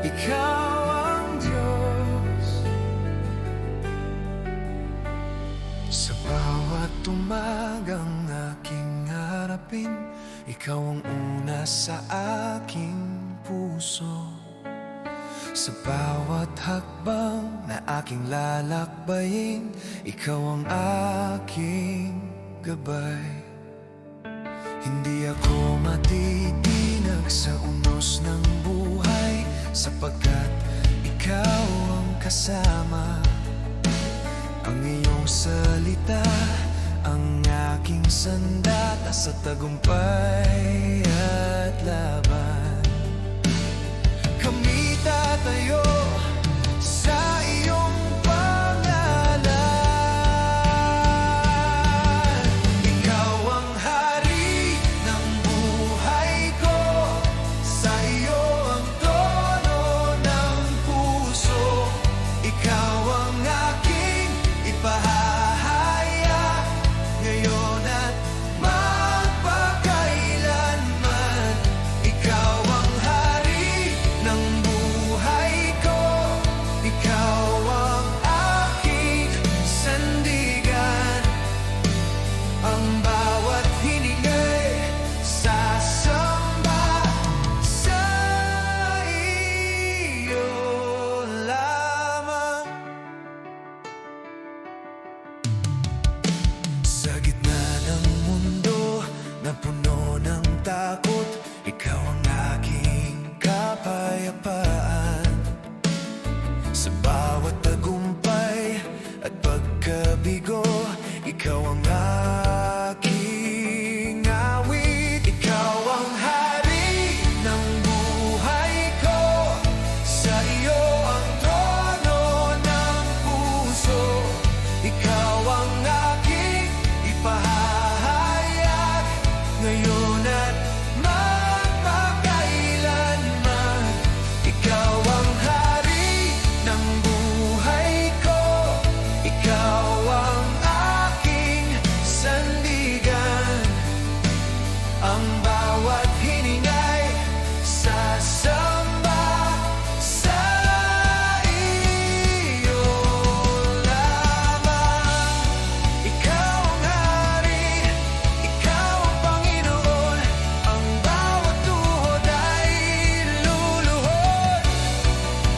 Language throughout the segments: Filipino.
ikaw ang Diyos. Sa bawat umagang aking harapin, ikaw ang una sa aking puso. Sa bawat hakbang na aking lalakbayin, ikaw ang aking gabay. Hindi ako matitinag sa unos ng buhay, sapagkat ikaw ang kasama. Ang iyong salita ang aking sandata sa tagumpay at laban. Kami tatayo sa iyong pangalan. Ikaw ang hari ng buhay ko, sa iyo ang trono ng puso. Ikaw ang aking ipahahayag ngayon at magpakailanman. Ikaw ang hari ng buhay ko, ikaw ang aking sandigan. Ang bawat hiningay sasamba sa iyo lamang. Sa gitna ng mundo na puno ng takot, ikaw ang aking kapayapaan. Sa bawat tagumpay at pagkabigo, ikaw ang aking awit. Ikaw ang hari ng buhay ko, sa iyo ang trono ng puso. Ikaw ang aking ipahahayag ngayon at magpakailanman. Ikaw ang hari ng buhay ko, ikaw ang aking sandigan. Ang bawat hiningay sasamba sa iyo lamang. Ikaw ang hari, ikaw ang Panginoon. Ang bawat tuhod ay luluhod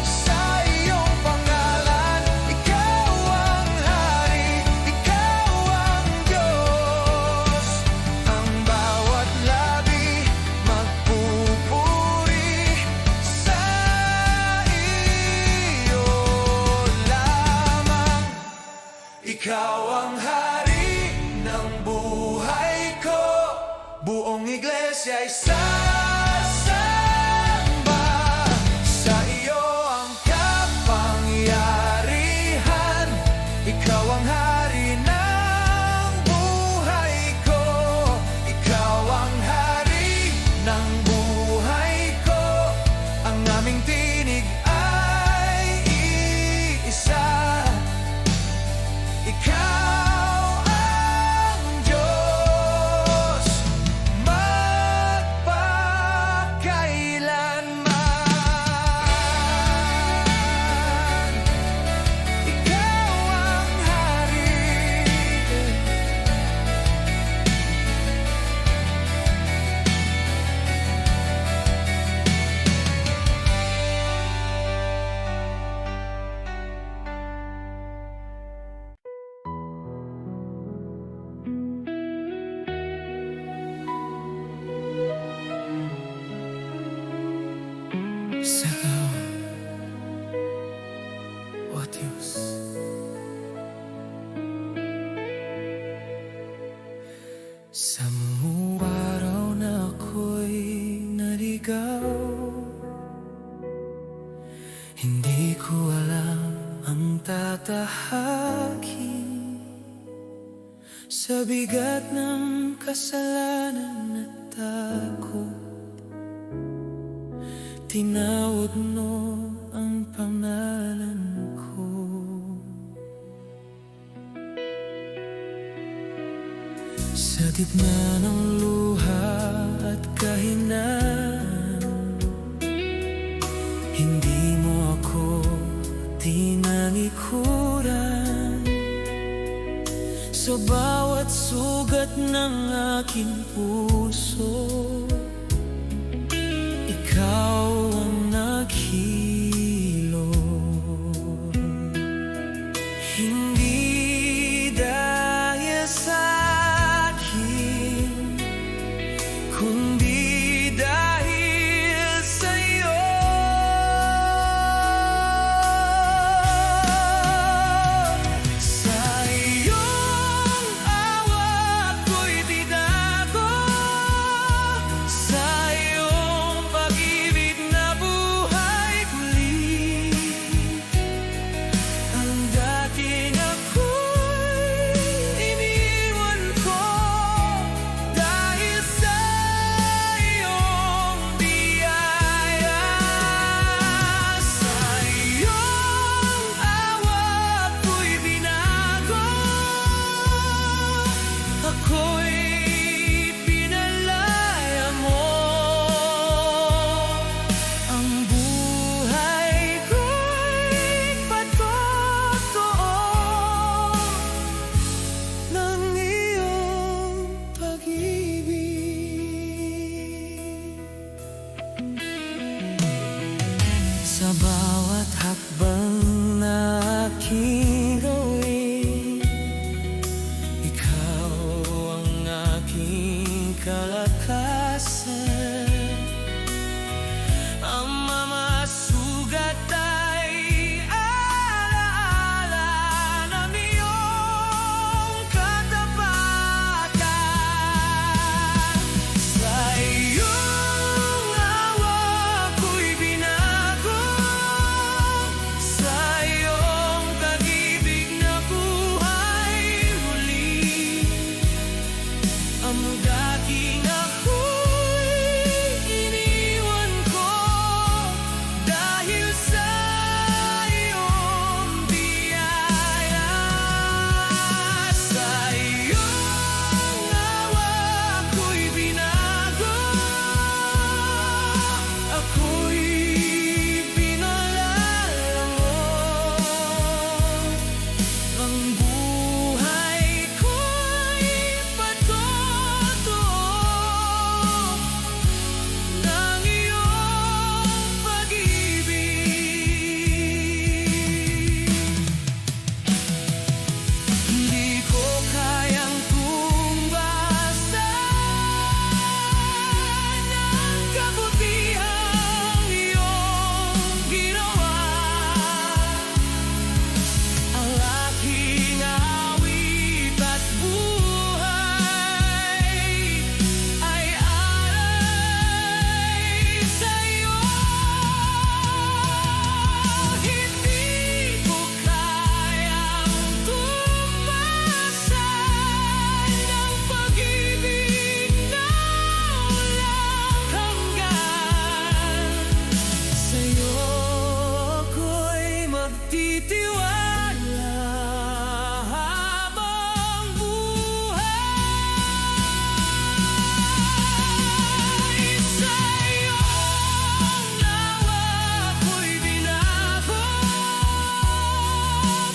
sa iyong pangalan. Ikaw ang hari, ikaw ang Diyos. Ang bawat labi magpupuri sa iyo lamang. Ikaw ang hari ng buhay ko, buong iglesia ay sasamba sa iyo ang kapangyarihan. Ikaw ang hari ng buhay ko, ikaw ang hari ng buhay ko. Ang aming tinig ay iisa. Ikaw ang Diyos magpakailanman. Ikaw ang hari. Sigaw, o Diyos. Sa mga araw na ako'y naligaw, hindi ko alam ang tatahakin. Sa bigat ng kasalanan at takot, tinawag mo ang pangalan ko. Sa gitna ng luha at kahinaan, hindi Sa bawat sugat ng aking puso, ikaw ang naghilom. Hindi dahil sa akin, kundi dahil sa'yo. Sa iyong awa ko'y binago, sa iyong pag-ibig na buhay muli. Ang dating ako'y iniwan ko dahil sa iyong biyaya. Sa iyong awa ko'y binago, ako'y pinalaya mo. Ang buhay ko'y patotoo ng iyong pag-ibig. Sa bawat hakbang na aking gawin, ikaw ang aking kalakasan. Ang mga sugat ay alaala ng iyong katapatan. Sa iyong awa ko'y binago, sa iyong pag-ibig na buhay muli. Ang dating ako'y iniwan ko dahil sa iyong biyaya. Sa iyong awa ko'y binago, ako'y pinalaya mo. Ang buhay ko'y patotoo ng iyong pag-ibig. Hindi ko kayang tumbasan ang kabutihang iyong ginawa. Ang aking awit at buhay ay alay sa'yo. Hindi ko kayang tumasan ng pag-ibig na walang hanggan. Sa'yo ako'y magtitiwala habang buhay. Sa iyong awa ko'y binago,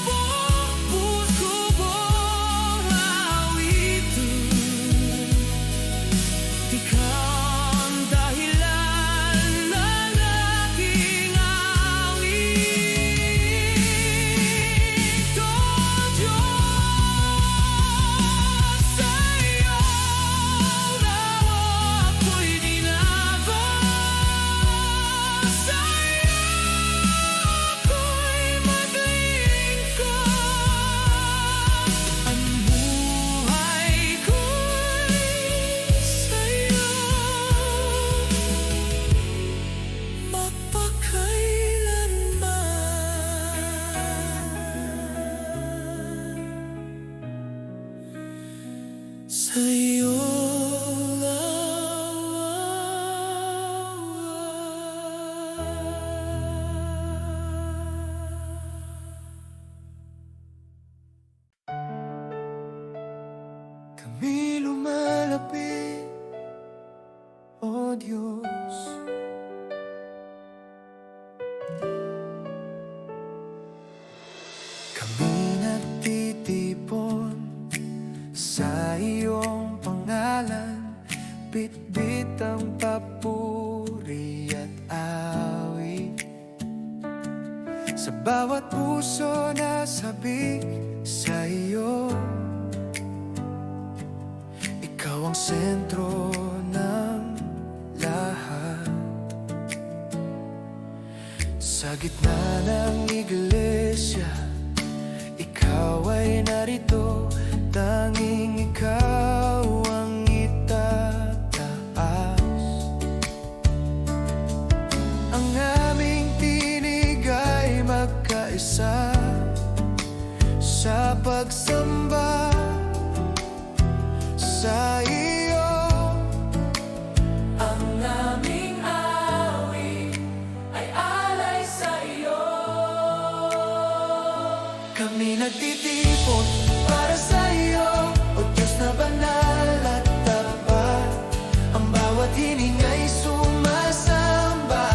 buong puso kong awitin. Ikaw ang dahilan ng aking awit. Oh Diyos, sa iyong awa ko'y binago, sa iyo ako'y maglilingkod. Ang buhay ko'y sa'yo magpakailanman. Sa iyong awa. Kami lumalapit, O Diyos. Kami nagtitipon sa bawat puso na sabik sa iyo. Ikaw ang sentro ng lahat. Sa gitna ng iglesia, ikaw ay narito. Tanging ikaw ang itataas. Ang aming tinig ay magkaisa sa pagsamba sa iyo. Ang aming awit ay alay sa iyo. Kami nagtitipon para sa iyo, O Diyos na banal at tapat. Ang bawat hininga'y sumasamba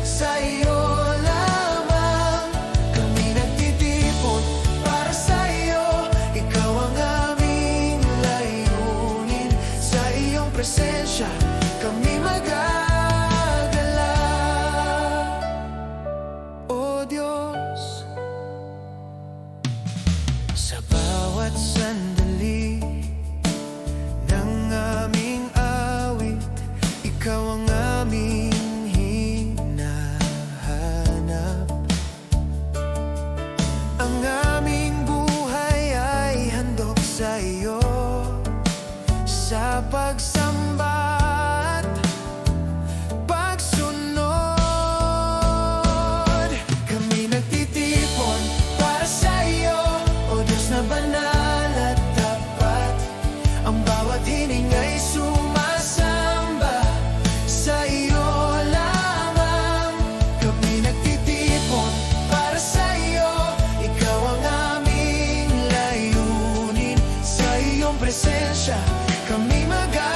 sa iyo lamang. Kami nagtitipon para sa iyo, ikaw ang aming layunin. Sa iyong presensya kami magagalak, O Diyos. Sa bawat sandali ng aming awit, ikaw ang aming hinahanap. Ang aming buhay ay handog sa iyo, sa pagsamba at pagsunod. Kami nagtitipon para sa iyo, O Diyos na banal at tapat. Ang bawat hininga'y sumasamba sa iyo lamang. Kami nagtitipon para sa iyo, ikaw ang aming layunin. Sa iyong presensya kami magagalak,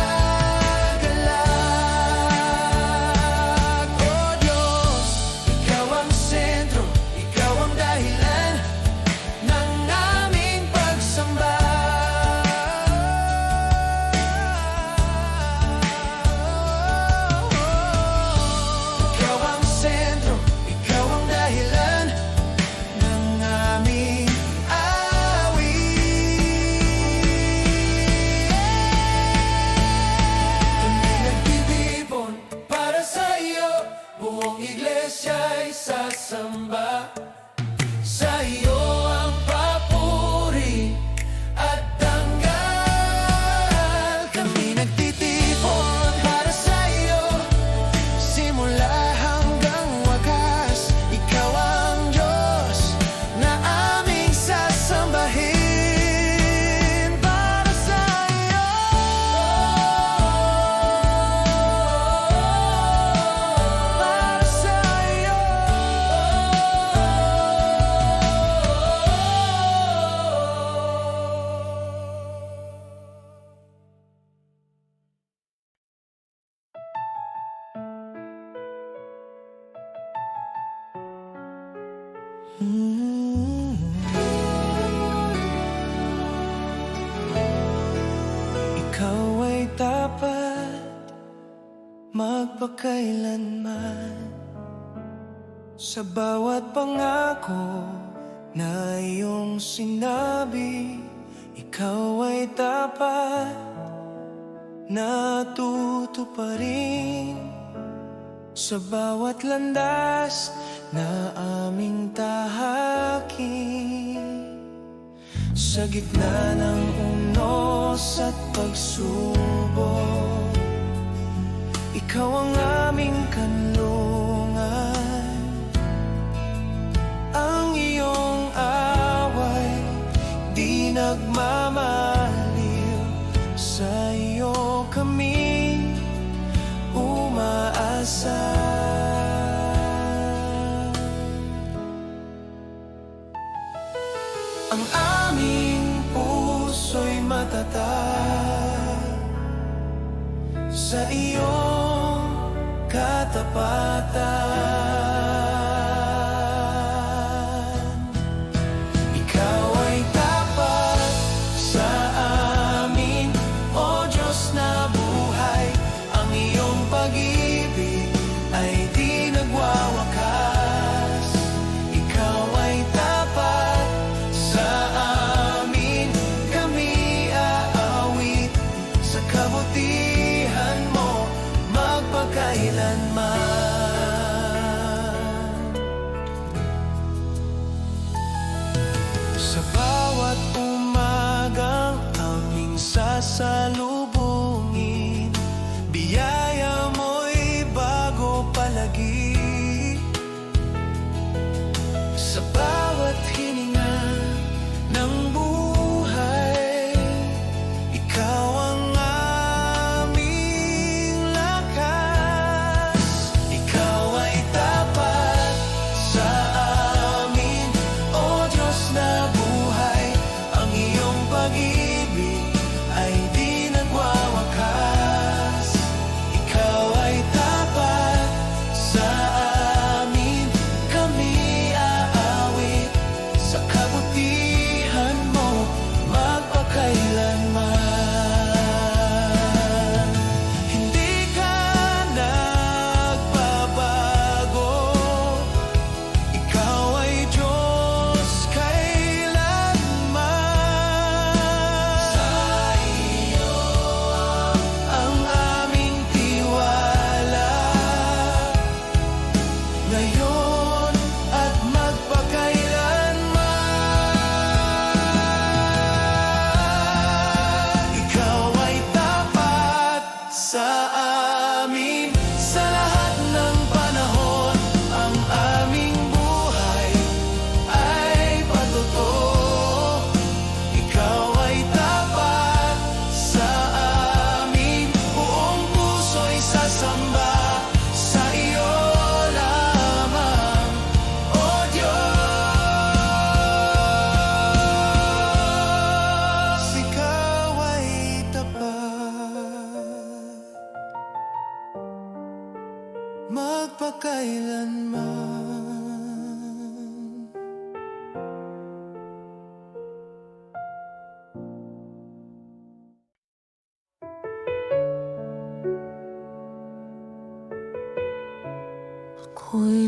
O Diyos. Ikaw ang sentro, ikaw ang dahilan ng aming pagsamba. Ikaw ang sentro, ikaw ang dahilan ng aming awit. Kami nagtitipon para sa iyo, buong iglesia ay sasamba. Sa iyo ang papuri at dangal. Kami nagtitipon para sa iyo, simula hanggang wakas. Ikaw ang Diyos na aming sasambahin. Para sa iyo, para sa iyo. Ikaw ay tapat magpakailanman. Sa bawat pangako na iyong sinabi, ikaw ay tapat na tutuparin. Sa bawat landas na aming tahakin, sa gitna ng unos at pagsubok, ikaw ang aming kanlungan. Ang iyong away di nagmamaliw, sa iyo kami umaasa. Ang aming puso'y matatag sa iyong katapatan. Ikaw ay tapat sa amin, O Diyos na buhay. Ang iyong pag-ibig ay di nagwawakas. Ikaw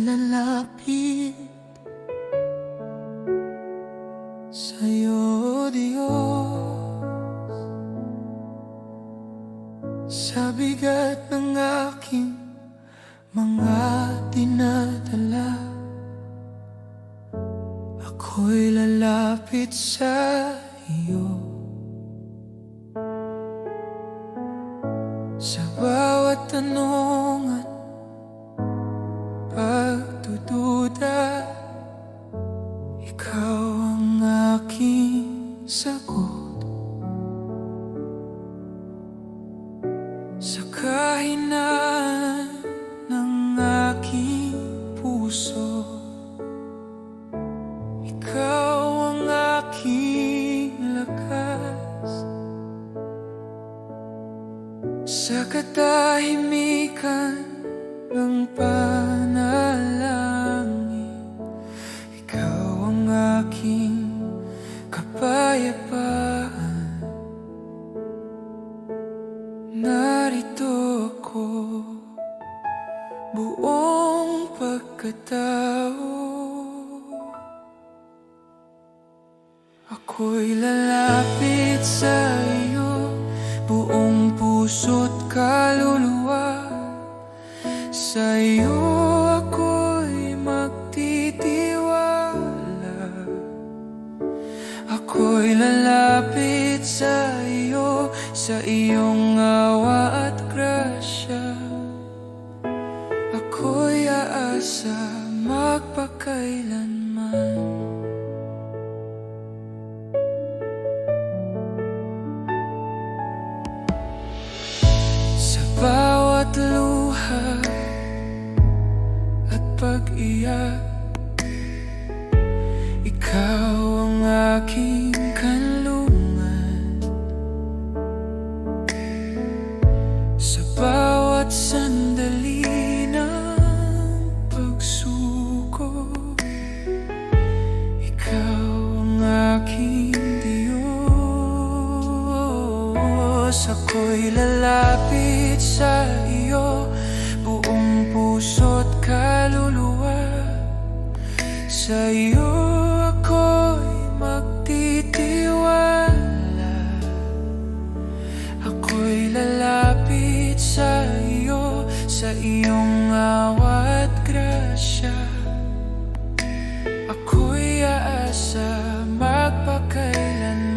lalapit sa'yo, Diyos, sa bigat ng aking mga dinadala. Ako'y lalapit sa iyo. Sa bawat tanong at pagdududa, ikaw ang aking sagot. Sa kahinaan ng aking puso, ikaw ang aking lakas. Sa katahimikan ng panalangin, ikaw ang aking kapayapaan. Narito ako, buong pagkatao. Ako'y lalapit sa iyo, buong puso't kaluluwa. Sa iyo ako'y magtitiwala. Ako'y lalapit sa iyo, sa iyong awa at grasya. Ako'y aasa magpakailanman. Bawat luha at pag-iyak, ikaw ang aking kanlungan. Sa bawat sandali ng pagsuko, ikaw ang aking Diyos. Ako'y lalapit sa iyo, buong puso't kaluluwa. Sa iyo ako'y magtitiwala. Ako'y lalapit sa iyo, sa iyong awa at grasya. Ako'y aasa magpakailanman.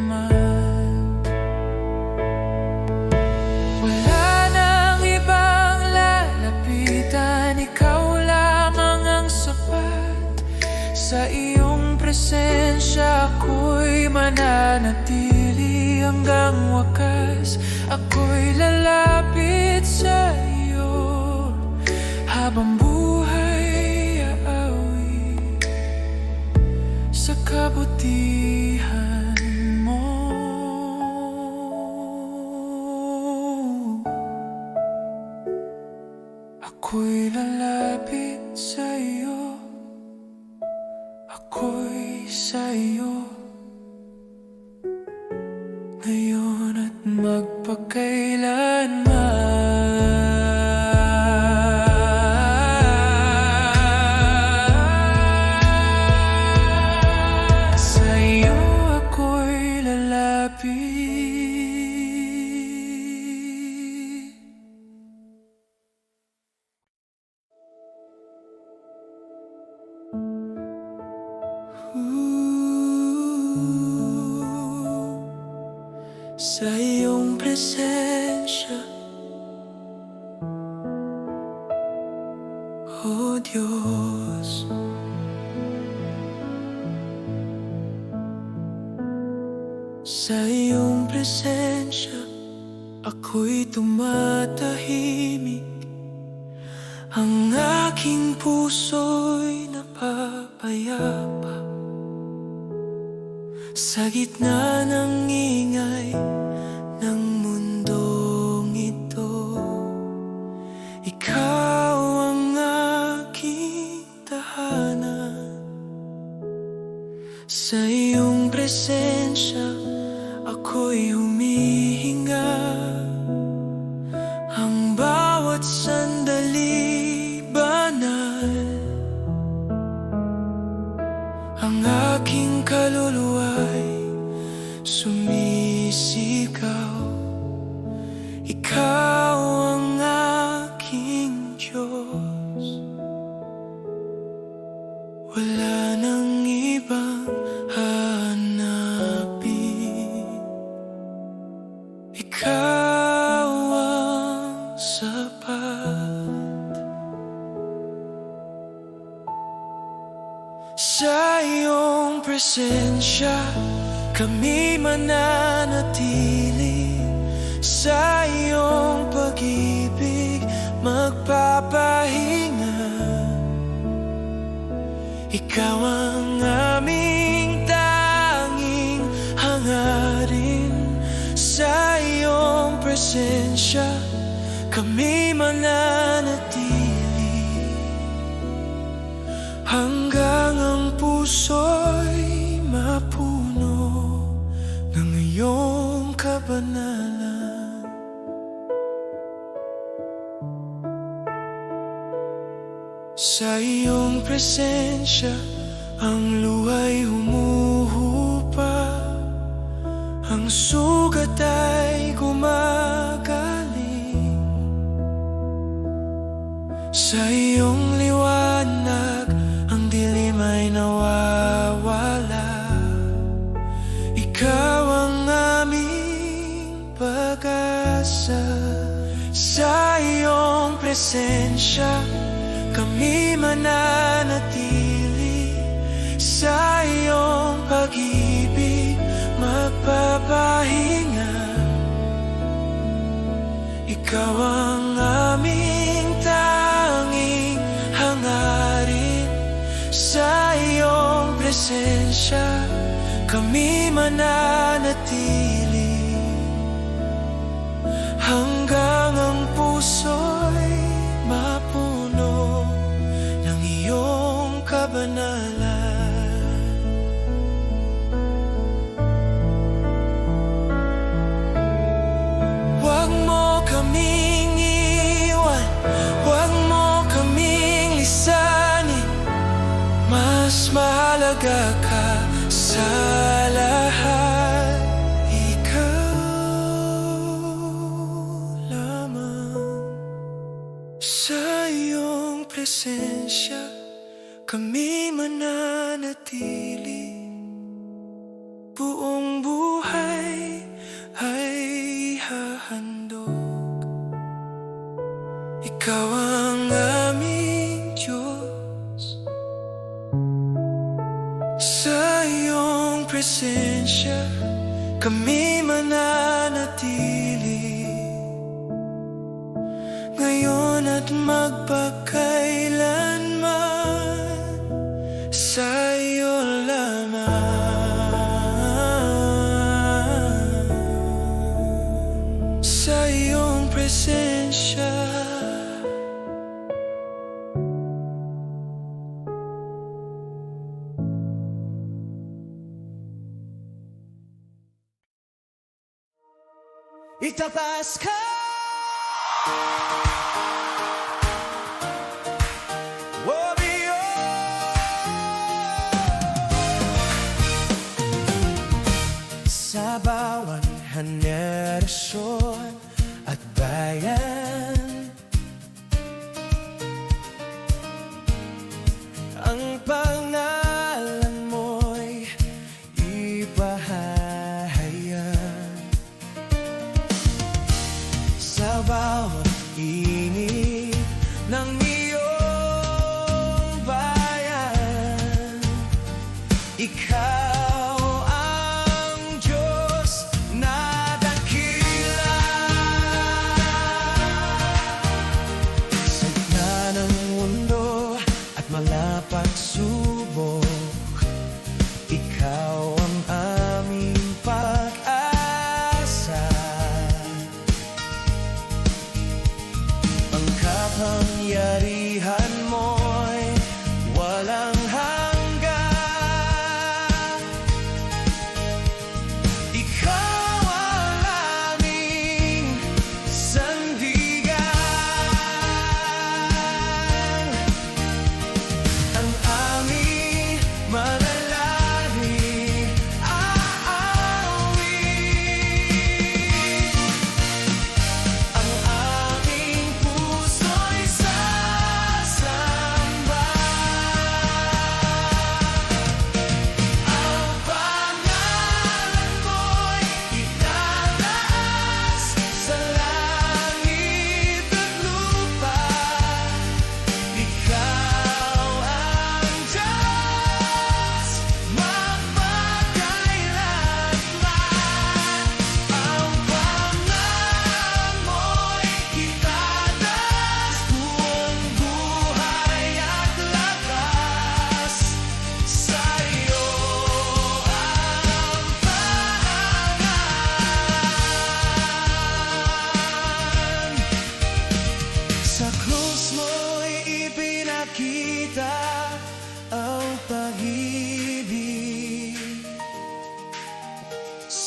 Sa iyong presensya ako'y mananatili hanggang wakas. Ako'y lalapit sa iyo, habang buhay aawi sa kabutihan mo. Ako'y lalapit sa iyo, ako'y sa iyo, ngayon at magpakailanman. Sa iyo ako'y lalapit. Sa iyong presensya, oh Diyos, sa iyong presensya ako'y tumatahimik. Ang aking puso'y napapayapa. Sa gitna ng ingay ng mundong ito, ikaw ang aking tahanan. Sa iyong presensya ako'y humihinga. Ang bawat sandali banal Ang aking kaluluwa'y sumisigaw. Ikaw ang aking Diyos. Wala nang ibang hanapin. Ikaw ang sapat. Sa iyong presensya kami mananatili. Sa iyong pag-ibig magpapahinga. Ikaw ang aming tanging hangarin. Sa iyong presensya kami mananatili. Hanggang ang puso'y mapuno ng iyong kabanalan. Sa iyong presensya ang luha'y humuhupa. Ang sugat ay gumagaling. Sa iyong liwanag ang dilim ay nawawala. Ikaw ang aming pag-asa. Sa iyong presensya kami mananatili. Sa iyong pag-ibig magpapahinga. Ikaw ang aming tanging hangarin. Sa iyong presensya kami mananatili. Hanggang ang puso'y mapuno ng iyong kabanalan. Huwag mo kaming iwan, huwag mo kaming lisanin. Mas mahalaga ka sa lahat. Sa iyong presensya kami mananatili. Buong buhay ay hahandog. Ikaw ang aming Diyos. Sa iyong presensya kami mananatili. Ngayon at magpakailanman, sa iyo lamang. Sa iyong presensya itapas ka. Sa bawat henerasyon at bayan, ang pangalan mo'y ibahayag. Sa bawat init ng iyong bayan, ikaw pagsubok, ikaw ang aming pag-asa. Ang kapangyarihan mo'y walang hanggan.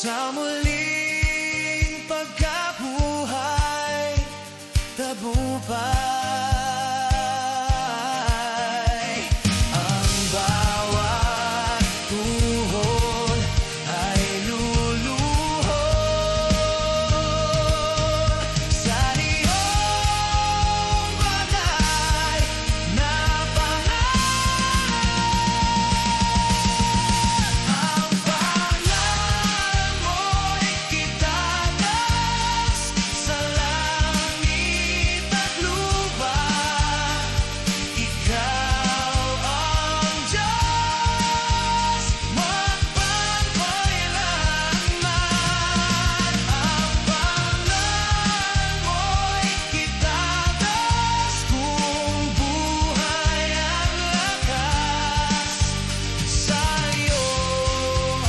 sa muling pagkabuhay, tagumpay. Ang bawat tuhod ay luluhod sa iyong banal na pangalan. Ang pangalan mo'y itataas sa langit at lupa. Ikaw ang Diyos magpapailanman. Ang pangalan mo'y itataas kung buhay ang lakas sa iyong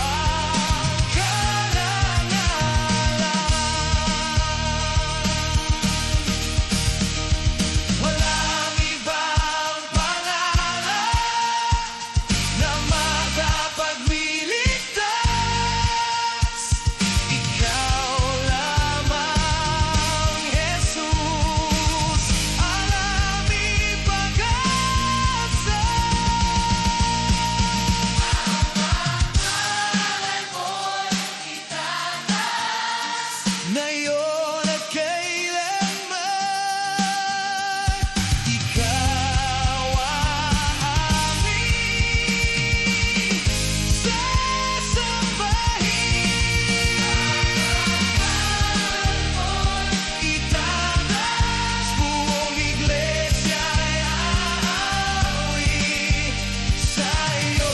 karangalan. Walang ibang pangalan na makapagligtas. Ikaw lamang, Jesus, ang aming pag-asa. Ngayon at kailanman, ikaw ang aming sasambahin. Itataas, buong iglesia ay aawi sa iyo.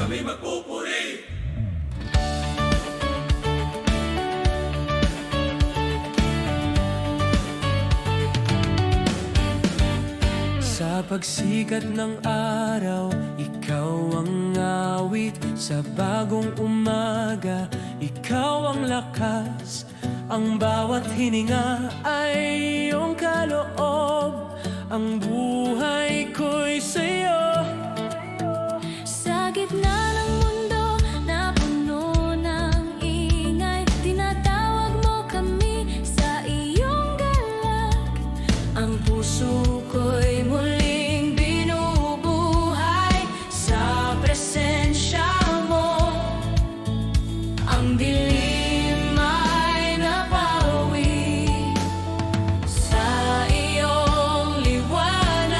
Kami magpupuri. Sa pagsikat ng araw, ikaw ang awit. Sa bagong umaga, ikaw ang lakas. Ang bawat hininga ay iyong kaloob. Ang buhay ko'y sa'yo. Sa gitna ng mundo na puno ng ingay, tinatawag mo kami sa iyong galak. Ang puso ko'y muling binubuhay sa presensya mo. Ang dilim ay napawi sa iyong liwanag.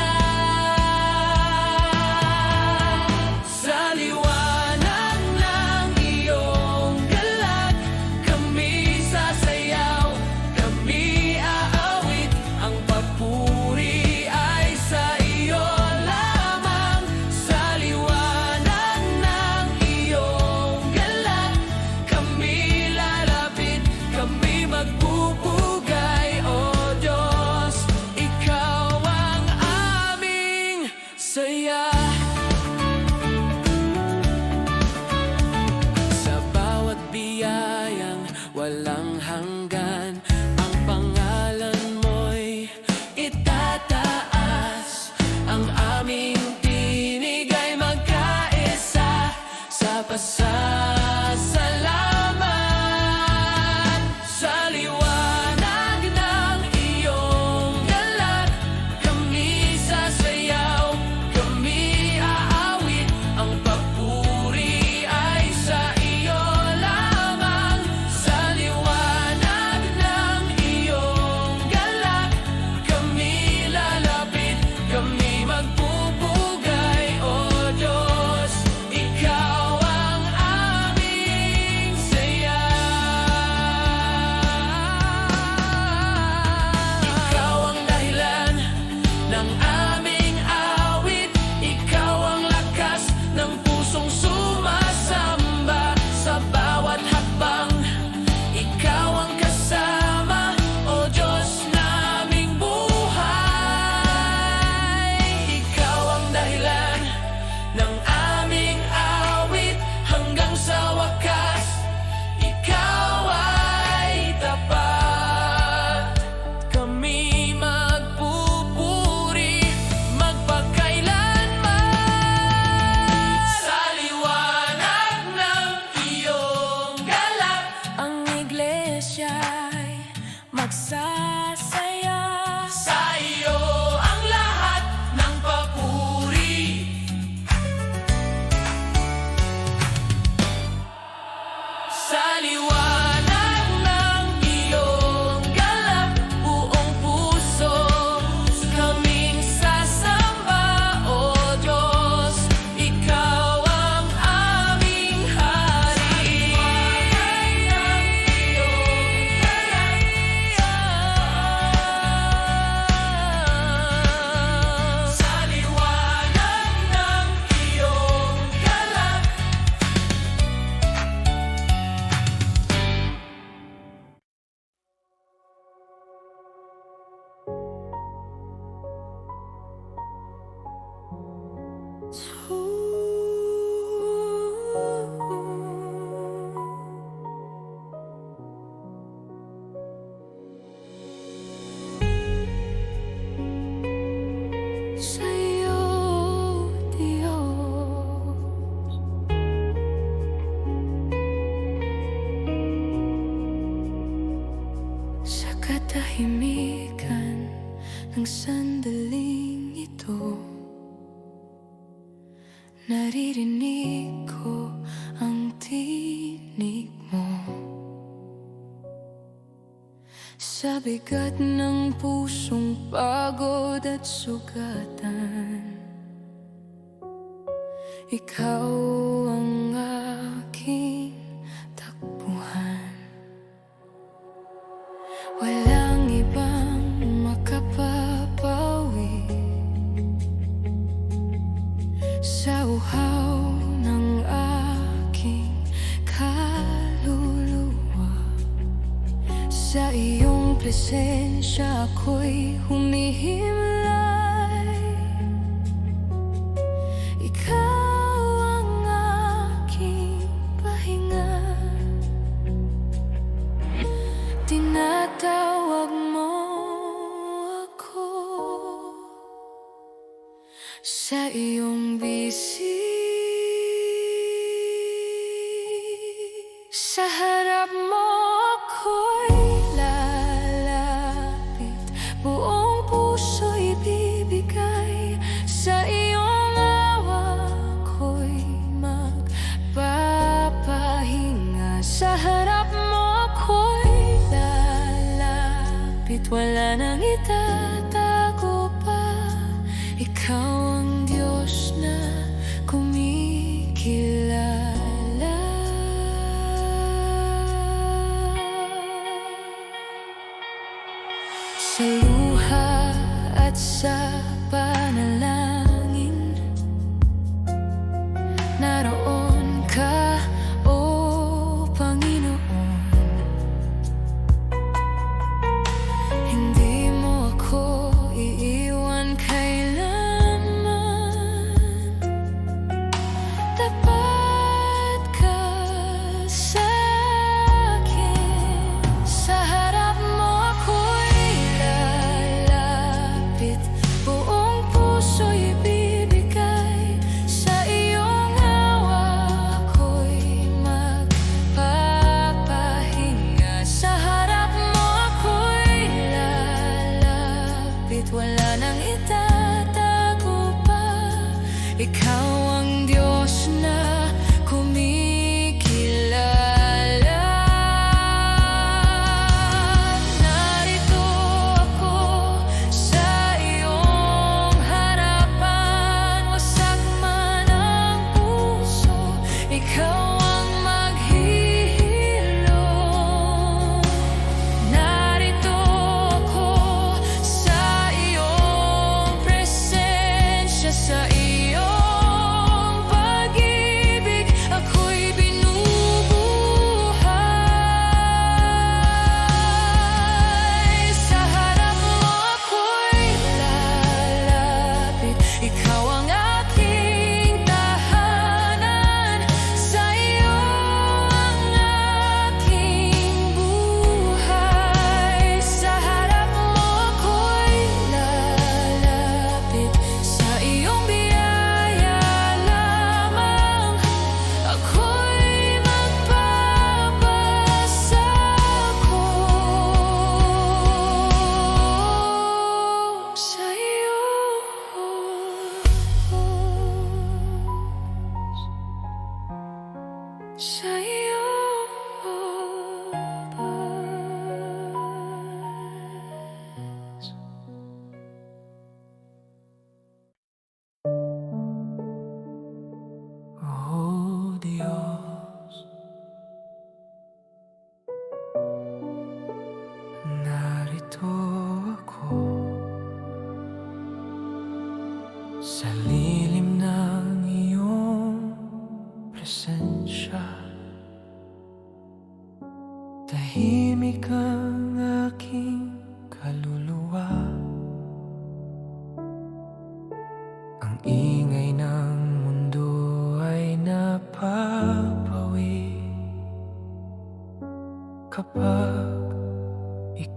nagsasaya. Sa iyo ang lahat ng papuri. Sa liwanag ng iyong galak, buong puso kaming sasamba, O Diyos, Ikaw ang aming hari. Sa liwanag ng iyong galak. Sa'yo, Diyos, sa katahimikan ng sandaling ito, naririnig ko ang tinig mo. Sa bigat ng pusong pagod at sugatan, ikaw ang aking takbuhan. Walang ibang makapapawi sa uhaw ng aking kaluluwa. Sa iyong presensya ako'y humihimlay. Ikaw ang aking pahinga. Tinatawag mo ako sa iyong bisig. Sa harap mo ako'y lalapit, buong puso ibibigay. Sa iyong awa ko'y magpapahinga. Sa harap mo ako'y lalapit, wala nang itatago pa. Ikaw ang Diyos na kumikilala. Sa luha at sa panalangin, naroon ka, O Panginoon. Hindi mo ako iiwan kailanman. Tapat ka sa akin. Sa harap mo ako'y lalapit, buong puso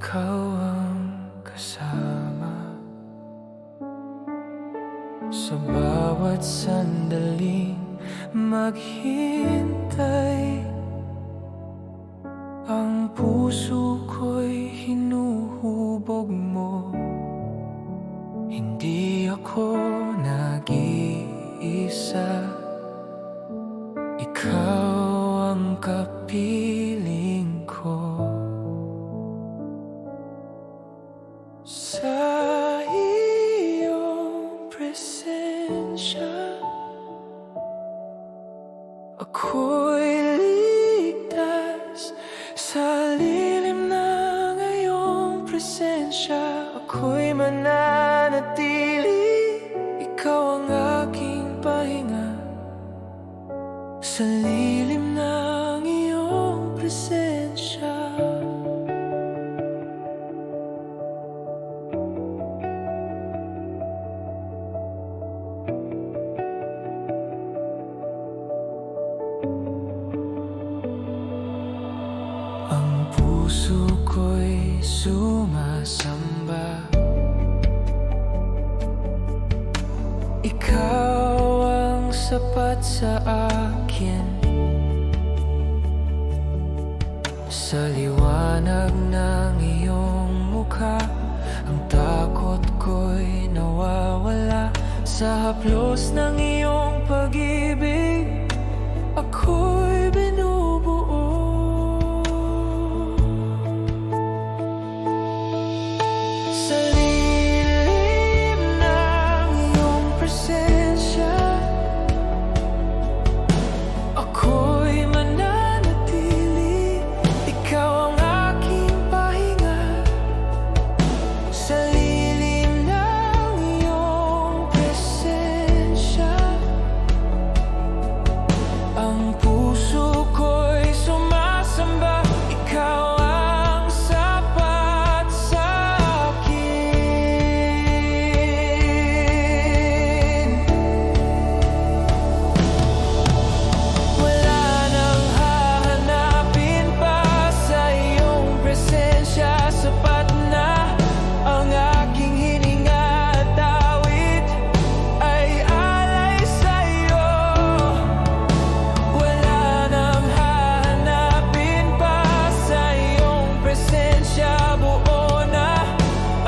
ikaw ang kasama sa bawat sandaling maghintay. Ang puso ko'y hinuhubog mo. Hindi ako nag-iisa. Ikaw ang kapiling ko. Sa iyong presensya, ako'y ligtas. Sa lilim ng iyong presensya, ako'y mananatili. Ikaw ang aking pahinga. Sa lilim ng iyong presensya. Ang puso ko'y sumasamba. Ikaw ang sapat sa akin. Sa liwanag ng iyong mukha, ang takot ko'y nawawala. Sa haplos ng iyong pag-ibig, ako'y binubuo. Sa lilim ng iyong presensya, ako'y mananatili. Ikaw ang aking pahinga. Sa lilim ng iyong presensya, ang puso ko'y sumasamba. Ikaw ang sapat sa akin. Wala nang hahanapin pa sa iyong presensya. Sapat na ang aking hininga at awit ay alay sa'yo. Wala nang hahanapin pa sa iyong presensya. Buo na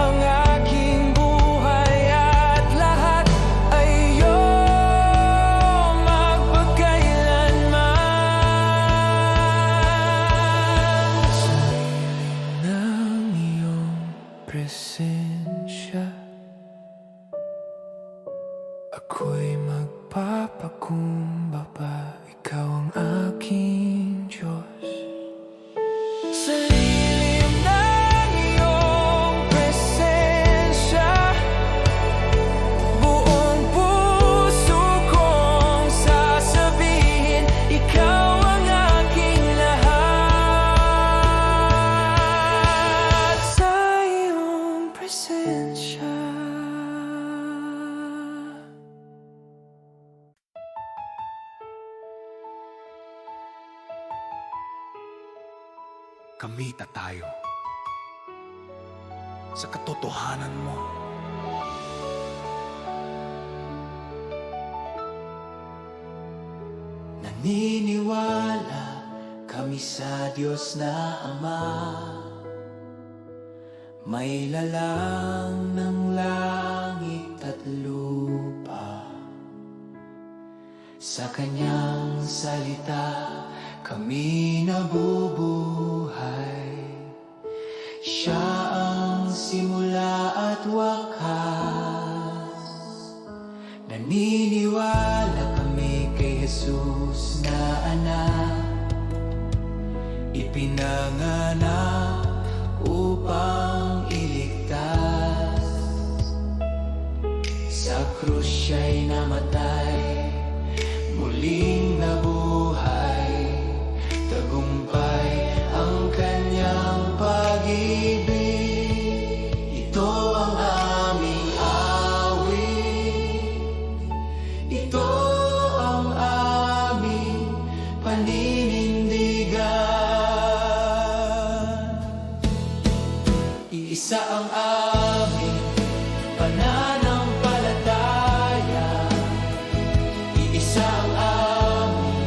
ang aking buhay at lahat ay iyong magpakailanman. Sa lilim ng iyong presensya, ako'y magpapakumbaba. Ikaw ang aking Diyos. Sa lilim ng iyong presensya, buong puso kong sasabihin, ikaw ang aking lahat. Sa iyong presensya. Kamita tayo sa katotohanan mo. Naniniwala kami sa Diyos na Ama, may lalang ng langit at lupa. Sa kanyang salita kami nabubuhay. Siya ang simula at wakas. Naniniwala kami kay Jesus na anak, ipinanganak upang iligtas. Sa krus siya'y namatay, muling nabuhay. Tagumpay ang kanyang pag-ibig. Ito ang aming awit. Ito ang aming paninindigan. Iisa ang aming pananampalataya, iisa ang aming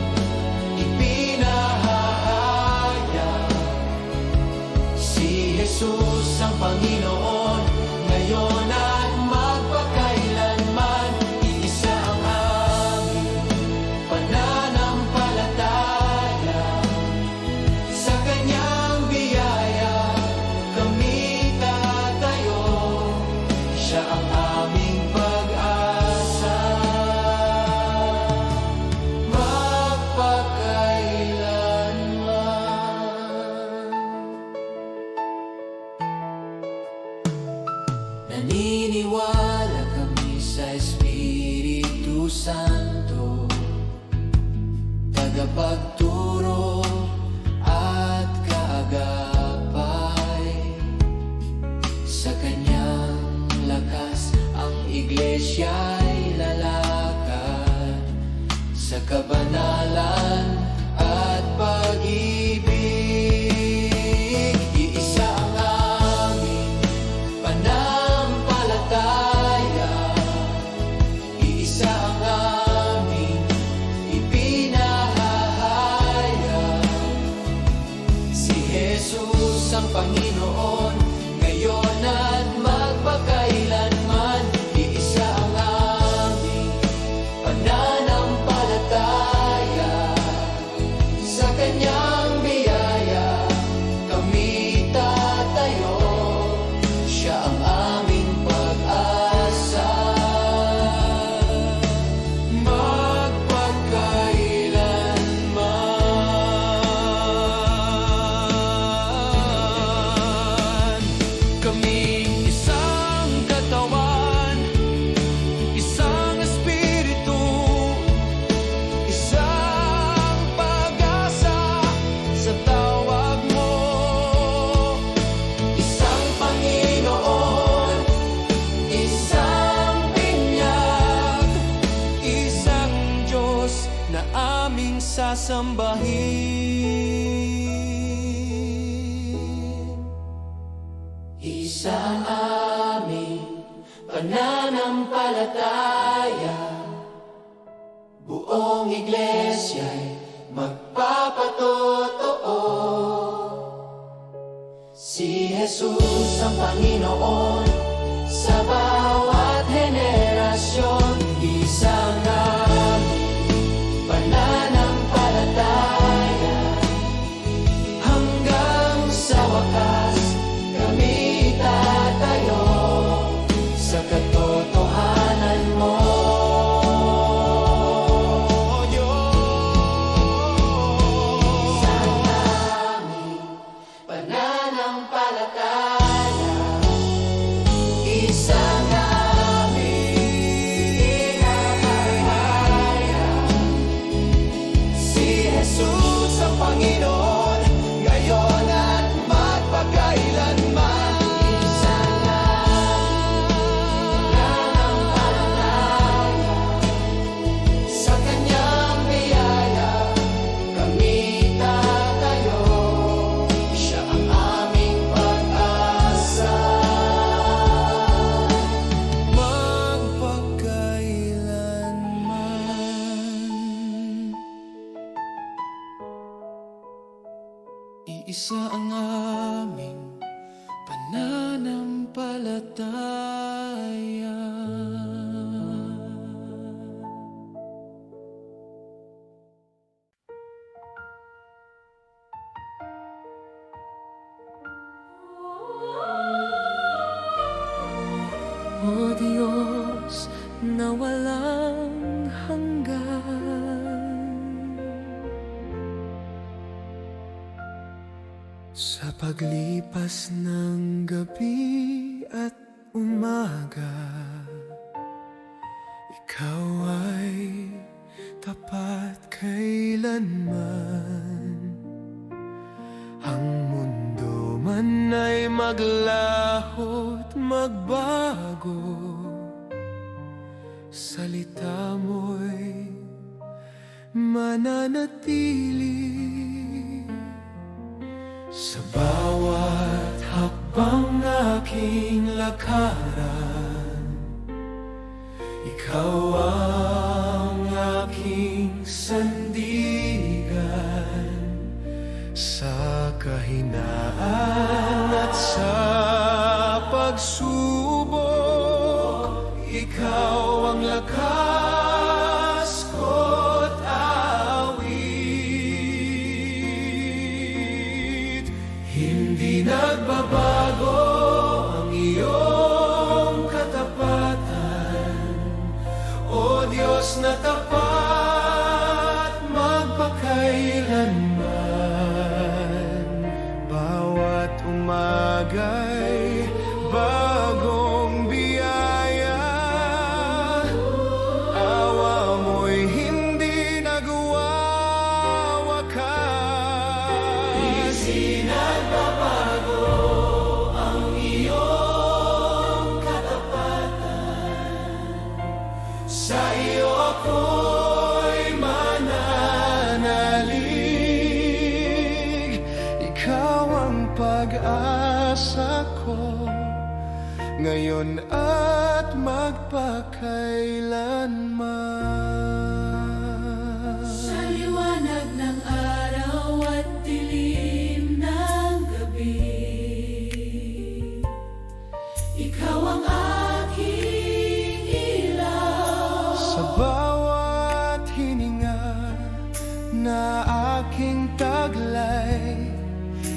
ipinahahaya. Si Jesus ang Panginoon, ngayon at magpakailanman. Iisa ang aming pananampalataya, sa Kanyang biyaya kami tatayo. Siya ang aming pag-asa magpakailanman. Naniniwala kami sa Espiritu Santo, tagapagturo at kaagapay. Sa Kanyang lakas ang Iglesia'y lalakad, sa kabanalan at pag-ibig. Iisa ang aming pananampalataya, iisa ang aming ipinahahaya. Si Jesus ang Panginoon, ngayon at magpakailanman. Iisa ang aming pananampalataya, sa Kanyang biyaya kami tatayo. Siya ang aming pag-asa magpakailanman. Kaming isang katawan, isang espiritu, isang pag-asa sa tawag mo. Isang Panginoon, isang binyag, isang Diyos na aming sasambahin. Isa ang aming pananampalataya, buong Iglesia'y magpapatotoo. Si Jesus ang Panginoon, sa bawat henerasyon. Isa ang aming pananampalataya, hanggang sa wakas kami tatayo sa katotohanan mo, Diyos. Sa aming pananampalataya, isang aming ipinahahaya. Si Jesus ang Panginoon, ngayon at magpakailanman. Isang pananampalataya, sa Kanyang biyaya kami tatayo. Siya ang aming pag-asa magpakailanman. Iisa ang aming pananampalataya. O Diyos na walang hanggan, Sa paglipas ng gabi at umaga, ikaw ay tapat kailanman. Ang mundo man ay maglaho't magbago, salita mo'y mananatili. Sa bawat hakbang habang aking lakaran, ikaw ang aking sandigan. Sa kahinaan at sa pagsubok, ikaw ang lakas ko't awit. Hindi nagbabago ang iyong katapatan, O Diyos na tapat magpakailanman. Bawat umaga'y bagong biyaya, awa mo'y hindi nagwawakas. Di nagbabago ang iyong katapatan, sa iyo ako'y mananalig. Ikaw ang pag-asa ko, ngayon at magpakailanman. Sa liwanag ng araw at dilim ng gabi, ikaw ang aking ilaw. Sa bawat hininga na aking taglay,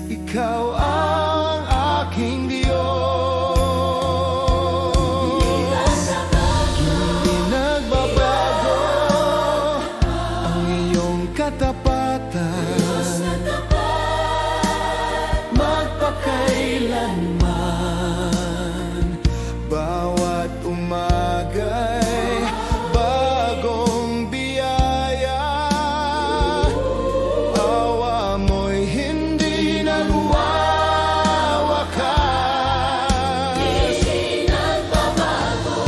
ikaw ang aking Diyos. Hindi nagbabago ang iyong katapatan, magpakailanman. Bawat umaga'y bagong biyaya, awa mo'y hindi nagwawakas. Di nagbabago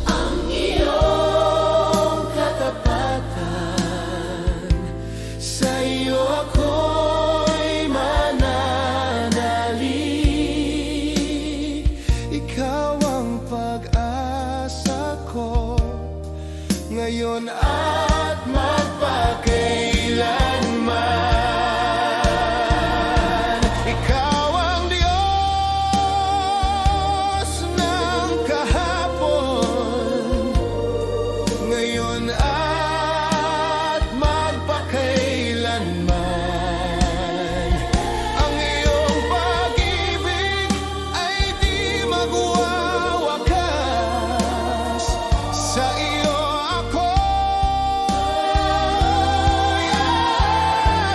ang iyong Katapatan, sa iyo ako'y mananalig. Ikaw ang pag-asa ko, ngayon at magpakailanman. Ikaw ang Diyos ng kahapon, ngayon at magpakailanman. Ang iyong pag-ibig ay di magwawakas. Sa iyo ako'y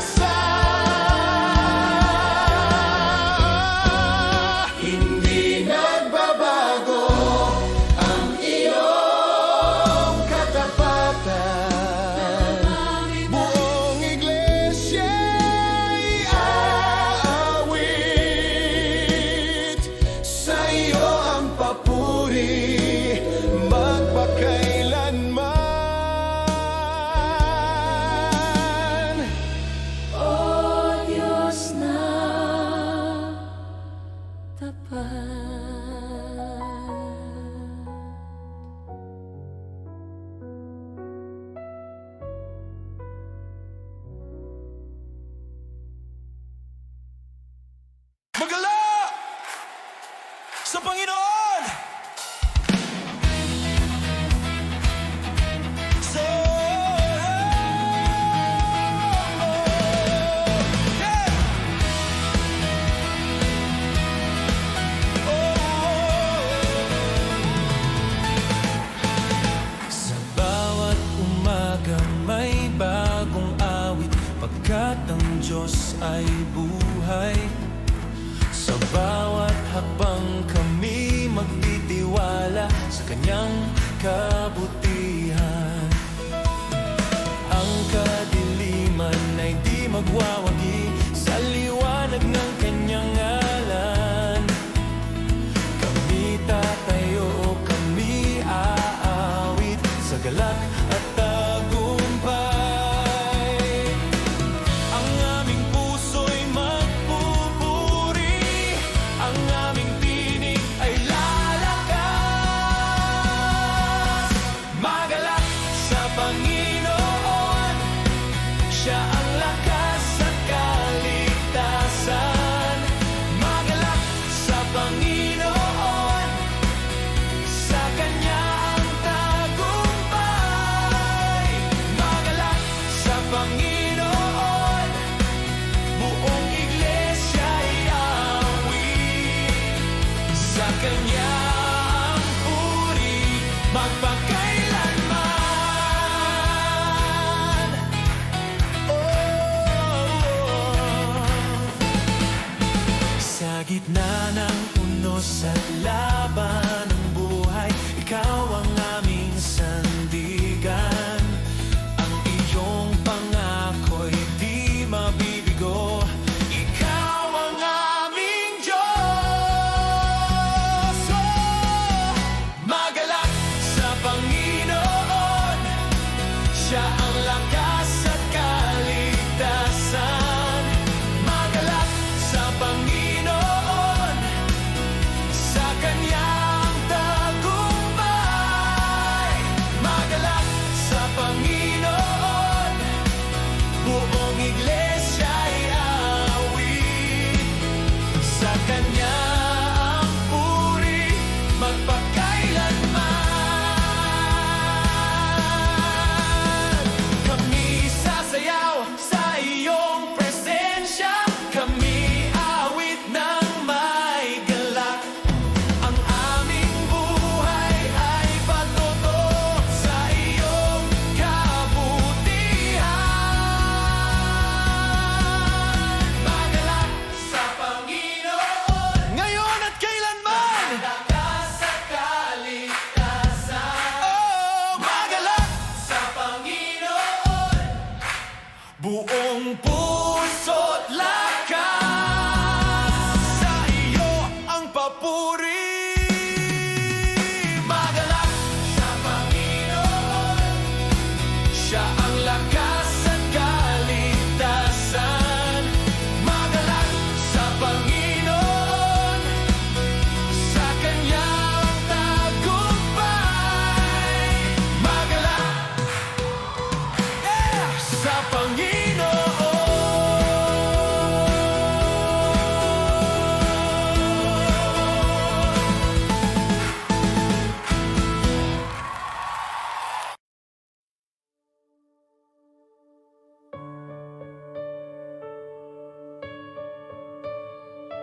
asa. Hindi nagbabago ang iyong katapatan, buong iglesia'y aawit. Sa iyo ang papuri magpakailanman. O Diyos na tapat. Magala sa Panginoon! So, yeah! Sa bawat umaga may bagong awit, pagkat ang Diyos ay buhay. Sa bawat hakbang kami magtitiwala sa Kanyang kabutihan. Ang kadiliman ay di magwawagi sa liwanag ng Kanyang ngalan. Kami tatayo, kami aawit sa galak at tagumpay. Ang aming puso'y magpupuri, ang kanyang puri magpakailanman. Sa gitna ng unos at laban ng buhay, ikaw ang aming sandigan. Ang iyong pangako'y di mabibigo. Ikaw ang aming Diyos. Magalak sa Panginoon, Siya ang lakas at kaligtasan. Magalak sa Panginoon, sa kanyang tagumpay. Magalak sa Panginoon, buong iglesia'y awit. Sa kanya ang puri magpakailanman. Kami sasayaw sa iyong presensya, kami awit ng may galak. Ang aming buhay ay patuto sa iyong kabutihan. Magalak sa Panginoon, ngayon at kailanman. Lakas at kaligtasan. Oh, magalak sa Panginoon, buong puso't lakas. Sa iyo ang papuri. Magalak sa Panginoon, Siya ang lakas at kaligtasan. Magalak sa Panginoon, sa kanyang tagumpay. Magalak, sa Panginoon.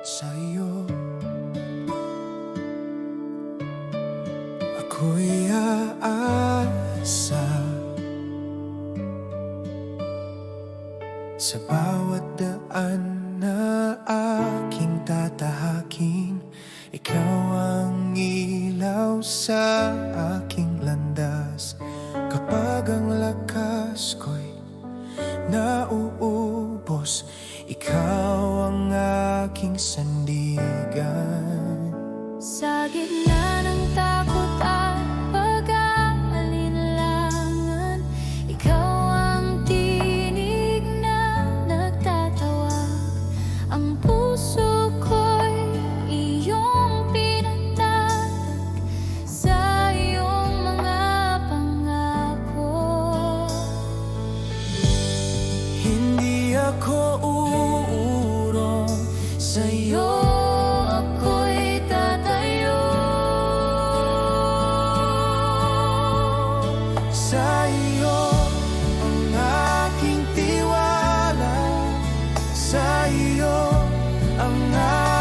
Sa iyo ako'y aasa. Sa bawat daan na aking tatahakin, ikaw ang ilaw sa aking landas. Kapag ang lakas ko'y nauubos, ikaw ang aking sandigan. Sa gitna ng takot at pag-aalinlangan, ikaw ang tinig na nagtatawag. Ang puso ko'y iyong pinatatag sa iyong mga pangako. Hindi ako uurong sa'yo, Ako'y tatayo. sa iyo ang aking tiwala, sa iyo ang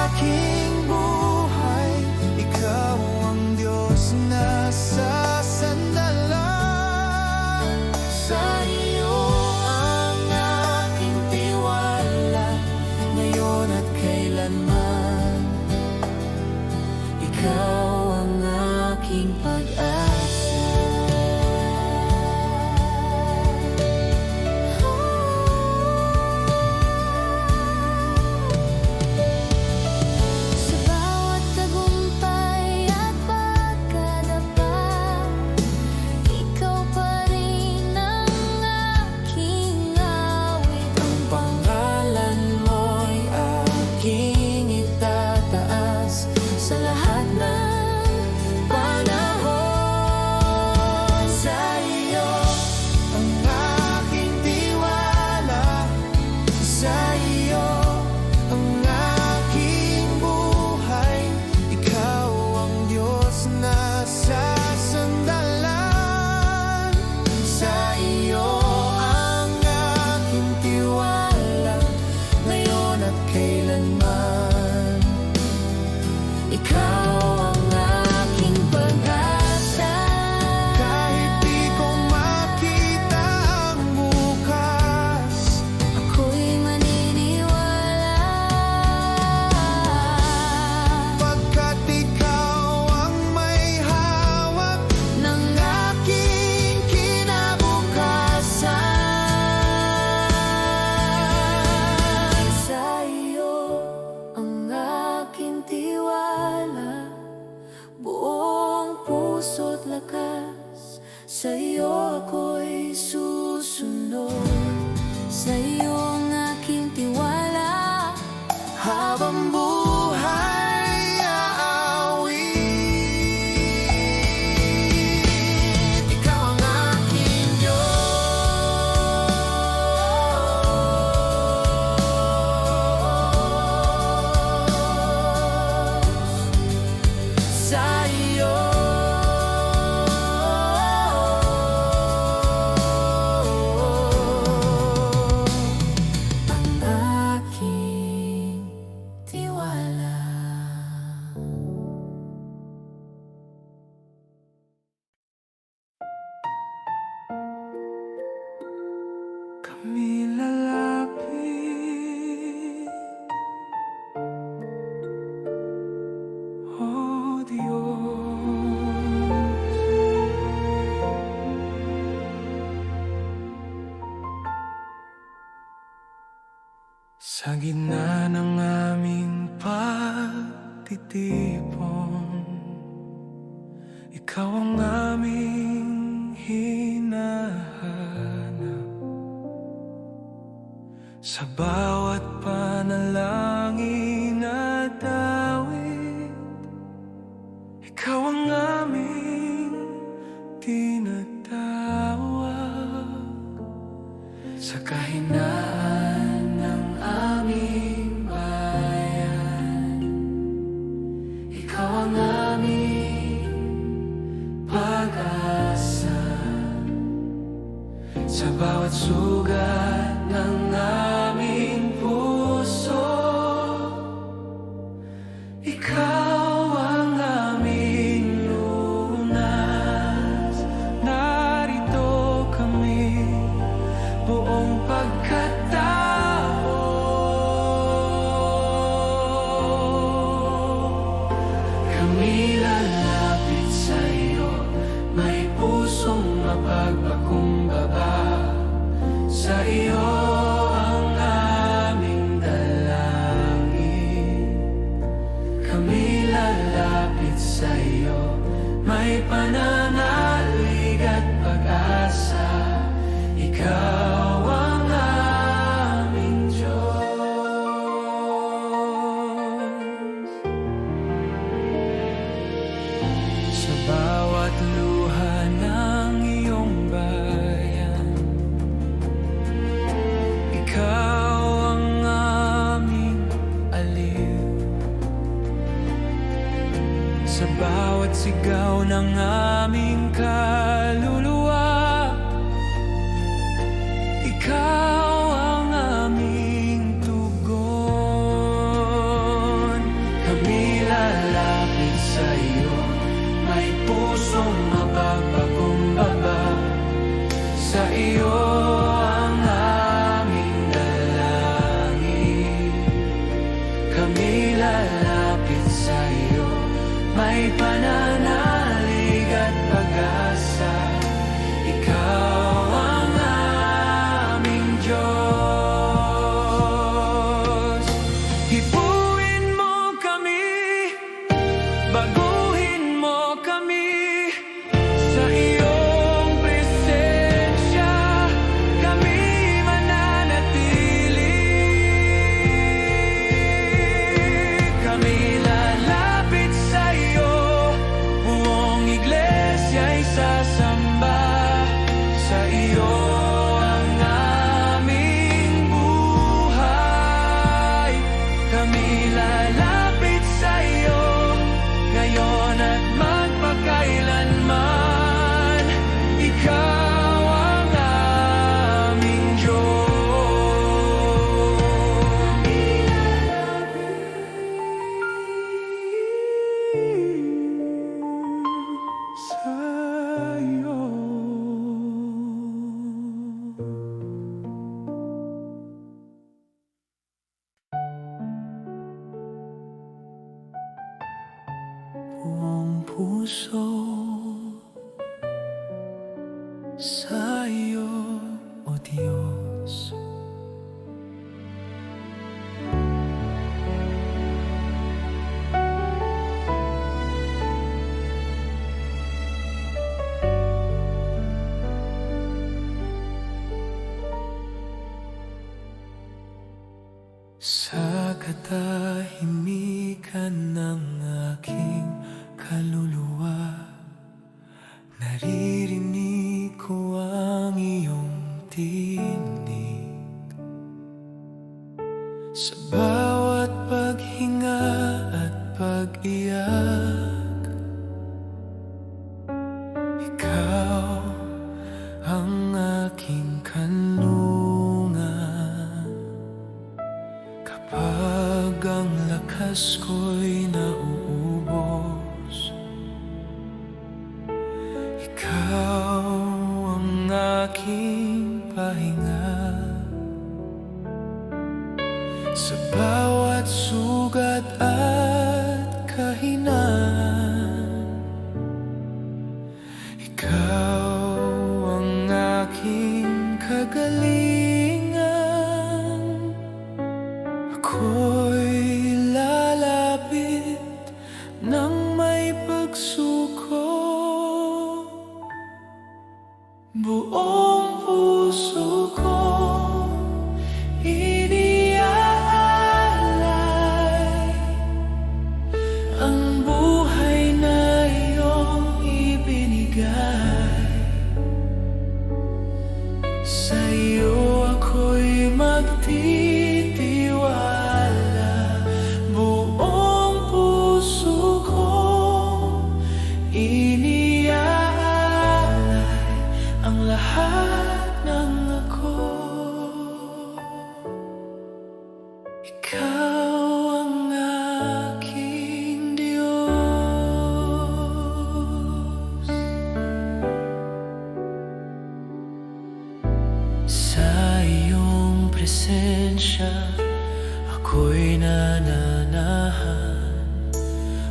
aking buhay. Ikaw ang Diyos na sasandalan. Sa iyo ang aking tiwala, ngayon at kailanman. Ikaw ang aking pag-asa. Sa bawat tagumpay at pagkadapa, ikaw pa rin ang aking awit. Ang pangalan mo'y aking itataas Sa lahat ng panahon, sa iyo ang aking tiwala, sa iyo ang aking buhay. Ikaw ang Diyos na sasandalan. Sa iyo ang aking tiwala, ngayon at kailanman. Ikaw gitna ng aming pagtitipon, ikaw ang aming hinahanap. Sa bawat panalangin at awit, ikaw ang aming tinatawag. Sa kahinaan ng aming bayan, ikaw ang aming pag-asa. Sa bawat sugat ng aming puso, ikaw ang aming lunas. Narito kami, buong pagkatao. Kami lalapit sa'yo, may pusong mapagpakumbaba. Sa iyo ang aming dalangin. Kami lalapit sa'yo, may pananalig at pag-asa. Ikaw ang aming Diyos. Sa bawat luha ng iyong bayan, ikaw ang aming aliw. Sa bawat sigaw ng aming kaluluwa, ikaw ang aming tugon. Kami lalapit sa iyo, may pusong mapagpakumbaba. Sa iyo ang aming dalangin. Kami lalapit sa iyo, may pananalig at pag-asa. Ikaw ang aming Diyos. Hipuin mo kami, baguhin mo kami. Sa iyong presensya kami mananatili. Kami lalapit sa iyo, buong iglesia'y sasamba. Sa iyo ang aming buhay. Kami lalapit sa iyo, ngayon at magpakailanman. Ikaw ang aming Diyos. Sa'yo. Buong puso sa'yo, O Diyos. Sa katahimikan ng aking kaluluwa, naririnig ko ang iyong tinig. Sa bawat paghinga at pag-iyak, ikaw ang aking kanlungan. Kapag ang lakas ko'y nauubos, ikaw ang aking pahinga. Sa bawat sugat at kahinaan, nagsuko. Buong puso ko iniaalay ang buhay na iyong ibinigay. Sa iyo ako'y magtitiwala. Buong puso ko iniaalay ang lahat ng ako. Ikaw ang aking Diyos. Sa iyong presensya ako'y nananahan.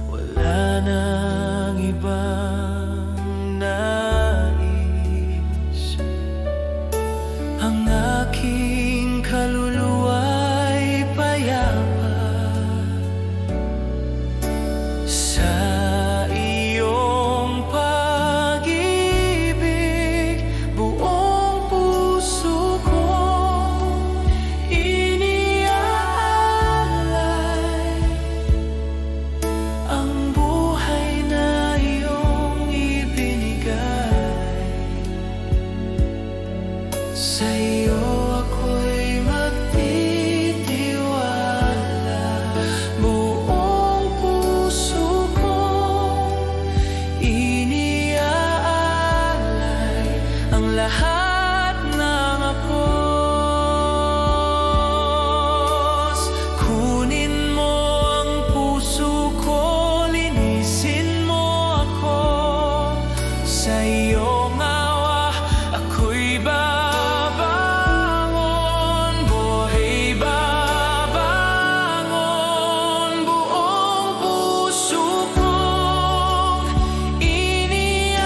Wala nang ibang nais. Ang aking kaluluwa'y payapa sa iyong pag-ibig. Buong puso ko iniaalay ang buhay na iyong ibinigay. Sa iyo ako'y magtitiwala. Buong puso ko iniaalay ang lahat ng ako. Kunin mo ang puso ko, linisin mo ako. Sa iyong awa ako'y babangon, buhay babangon. Buong puso kong iniaalay.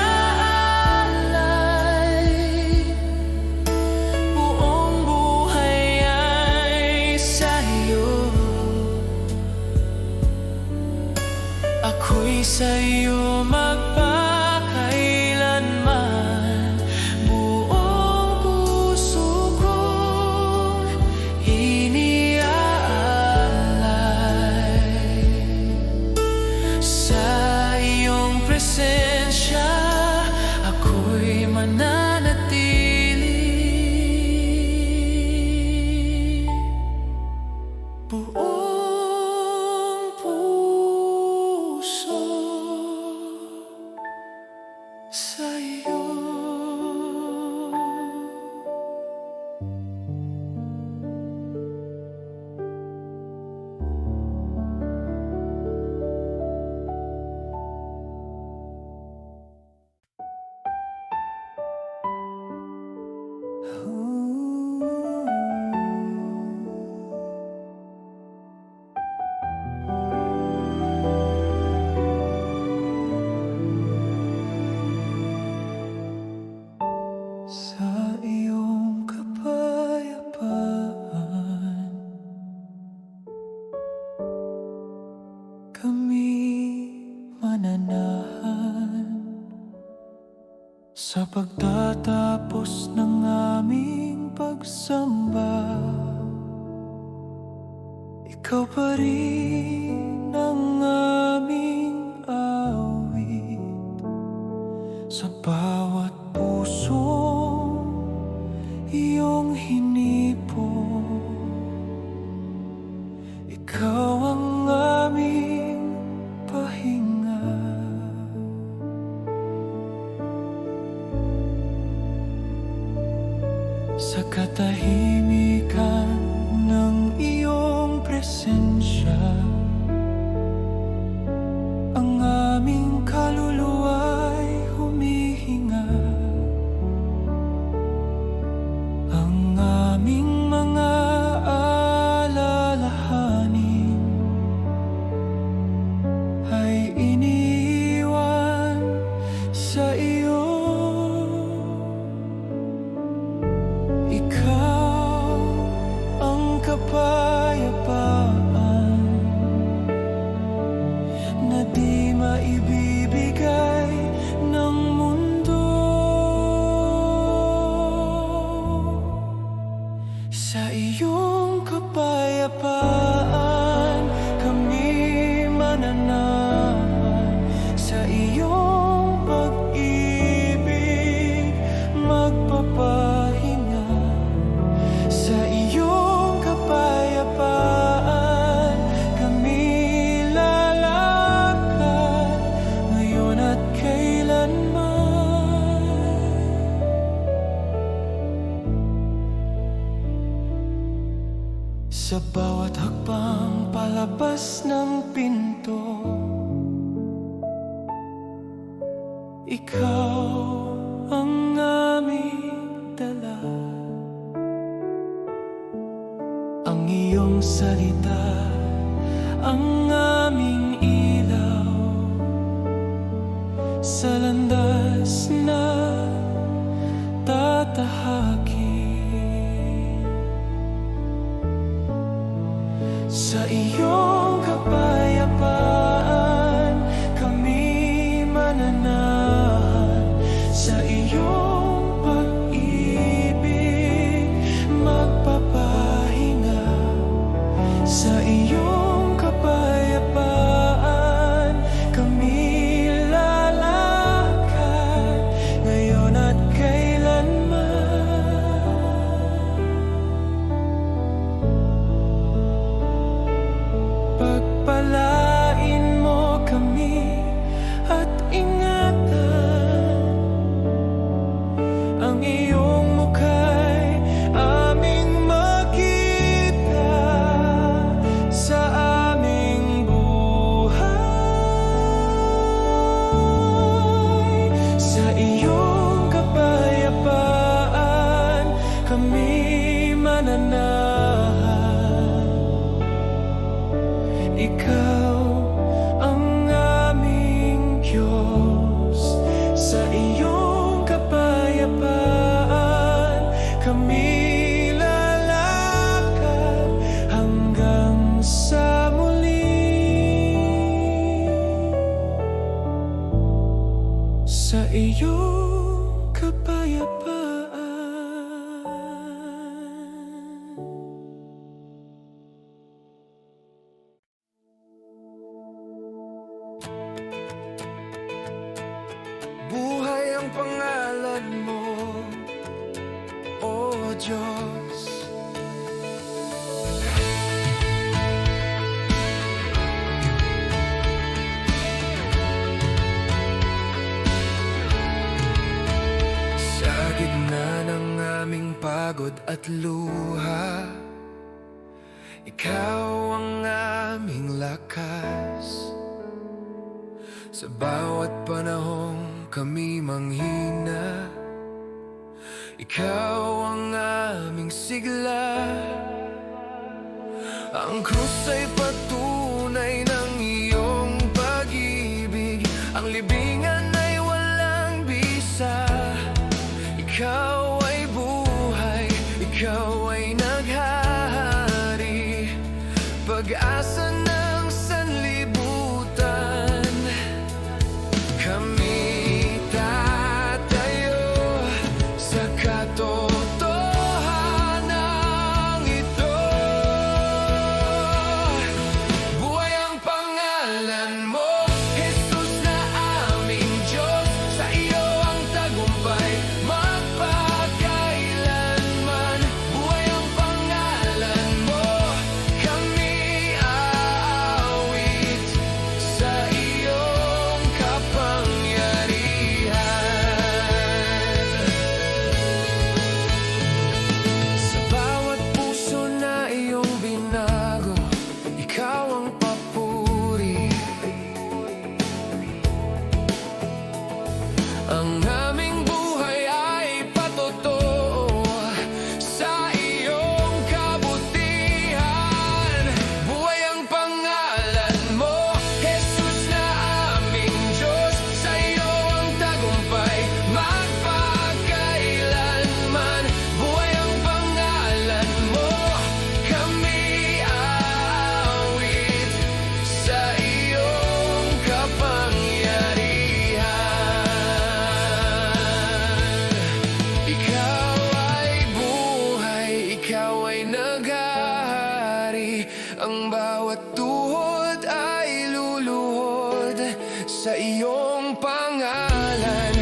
Buong buhay ay sa iyo. Ako'y sa iyo magpakailanman. Buong puso ko iniaalay. Sa iyong presensya ako'y mananatili. Buong puso sa iyo. Sa iyong kapayapaan kami mananahan. Sa pagtatapos ng aming pagsamba, ikaw pa rin ang aming awit. Sa bawat pusong iyong hinipon, ikaw ang aming pahinga. Sa katahimikan ng iyong presensya, ang aming kaluluwa'y humihinga. Ang aming mga alalahanin ay iniiwan sa iyo. Ikaw Sa bawat hakbang palabas ng pinto, ikaw ang aming dala. Ang iyong salita ang aming ilaw sa landas na tatahakin. Sa iyong kapayapaan kami mananahan. Sa iyong pag-ibig magpapahinga. Sa iyong kapayapaan kami lalakad ngayon at kailanman. Pagpalain mo kami at ingatan. Ang iyong mukha'y aming makita sa aming buhay. Sa iyong kapayapaan kami mananahan. Ikaw ang aming Diyos. Sa iyong kapayapaan kami lalakad hanggang sa muli. Sa iyong kapayapaan. Buhay ang pangalan mo, O Diyos. Sa gitna ng aming pagod at luha, ikaw ang aming lakas. Sa bawat panahong kami manghina, ikaw ang aming sigla. Ang krus ay patunay ng iyong pag-ibig. Ang libingan ay walang bisa. Ikaw ay buhay, ikaw ay naghahari. Pag-asa ng sanlibutan. Kami tatayo sa katotohanan ito. Buhay ang pangalan mo, Jesus na aming Diyos. Sa iyo ang tagumpay magpakailanman. Buhay ang pangalan mo, kami aawit sa iyong kapangyarihan. Sa bawat puso na iyong binago, ikaw ang papuri. Ang aming buhay ay patotoo sa iyong kabutihan. Buhay ang pangalan mo, Jesus na aming Diyos. Sa iyo ang tagumpay magpakailanman. Buhay ang pangalan mo, kami aawit sa iyong kapangyarihan. Ikaw ay buhay, ikaw ay naghahari. Ang bawat tuhod ay luluhod sa iyong pangalan.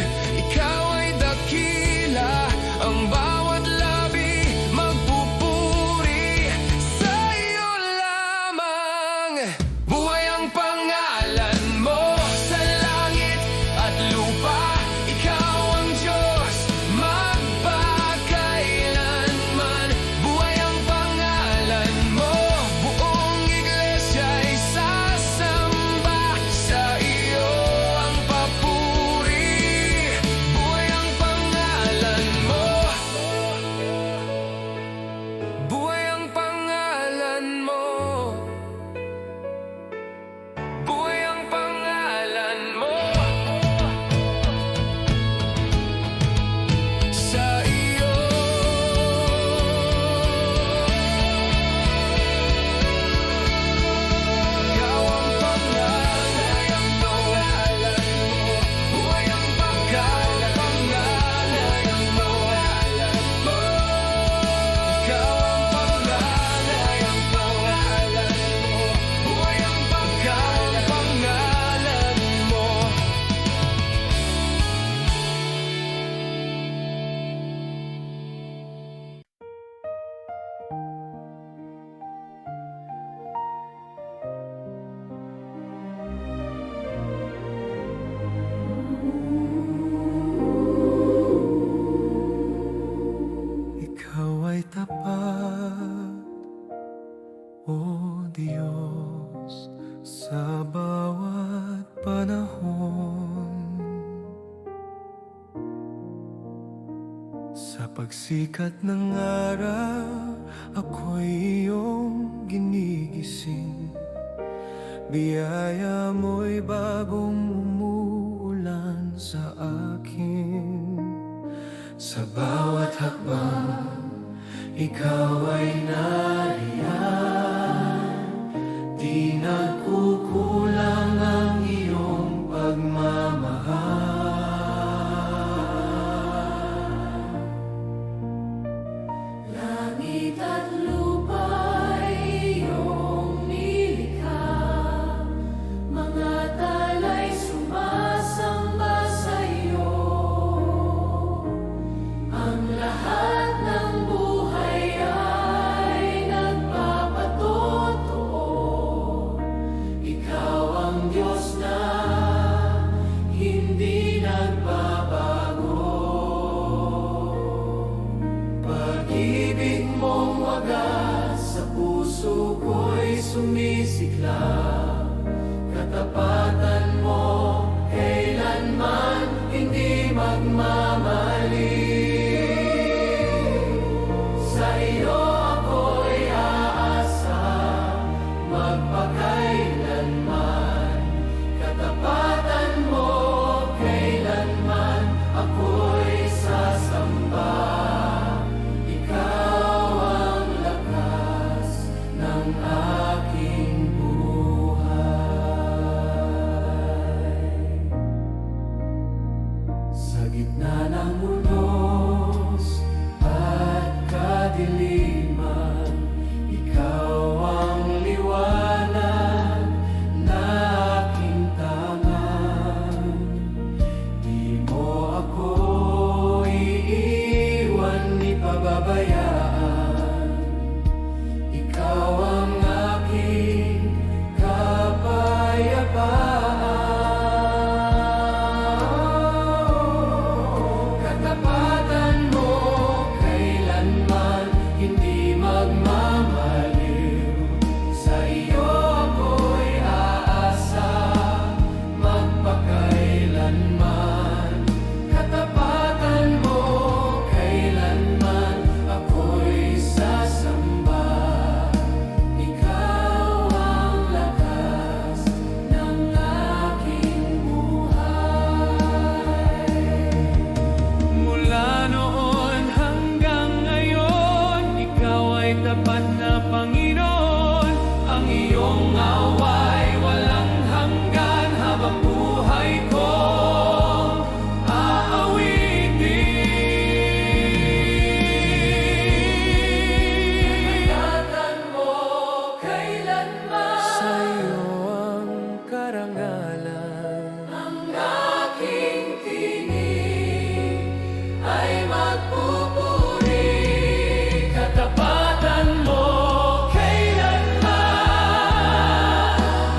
Ikaw ay dakila, ang bawat labi magpupuri sa iyo lamang. Buhay ang pangalan mo sa langit at lupa. Ikaw ang Diyos magpakailanman. Buhay ang pangalan mo, pagsikat ng araw, ako'y iyong ginigising. Biyaya mo'y bagong umuulan sa akin. Sa bawat hakbang, ikaw ay nariyan. Di nagkukulang ang iyong pagmamahal. Langit at lupa'y iyong nilikha, mga tala'y sumasamba sa iyo. Ang lahat ng buhay ay nagpapatotoo. Ikaw ang Diyos na hindi nagbabago. Pag-ibig mong wagas sa puso ko'y sumisiklab. Katapatan mo kailanman hindi magmamali. Sa iyo ako'y aasa, magpakailanman. Katapatan mo kailanman ako'y sasamba. Ikaw ang lakas ng aking buhay. Sa gitna ng unos at kadiliman, ikaw ang liwanag na aking tangan. Di mo ako iiwan ni pababayaan. Ikaw ang aking kapayapaan. Katapatan mo kailanman hindi magmamaliw. Sa iyo ako'y aasa, magpakailanman. Katapatan mo kailanman ako'y sasamba. Ikaw ang lakas ng aking buhay. Mula noon hanggang ngayon, ikaw ay tapat na Panginoon. Ang iyong away walang hanggan, habang buhay ko aawitin. Katapatan mo kailanman Sa iyo ang karangalan. ang aking tinig ay magpupuri. Katapatan mo kailanman,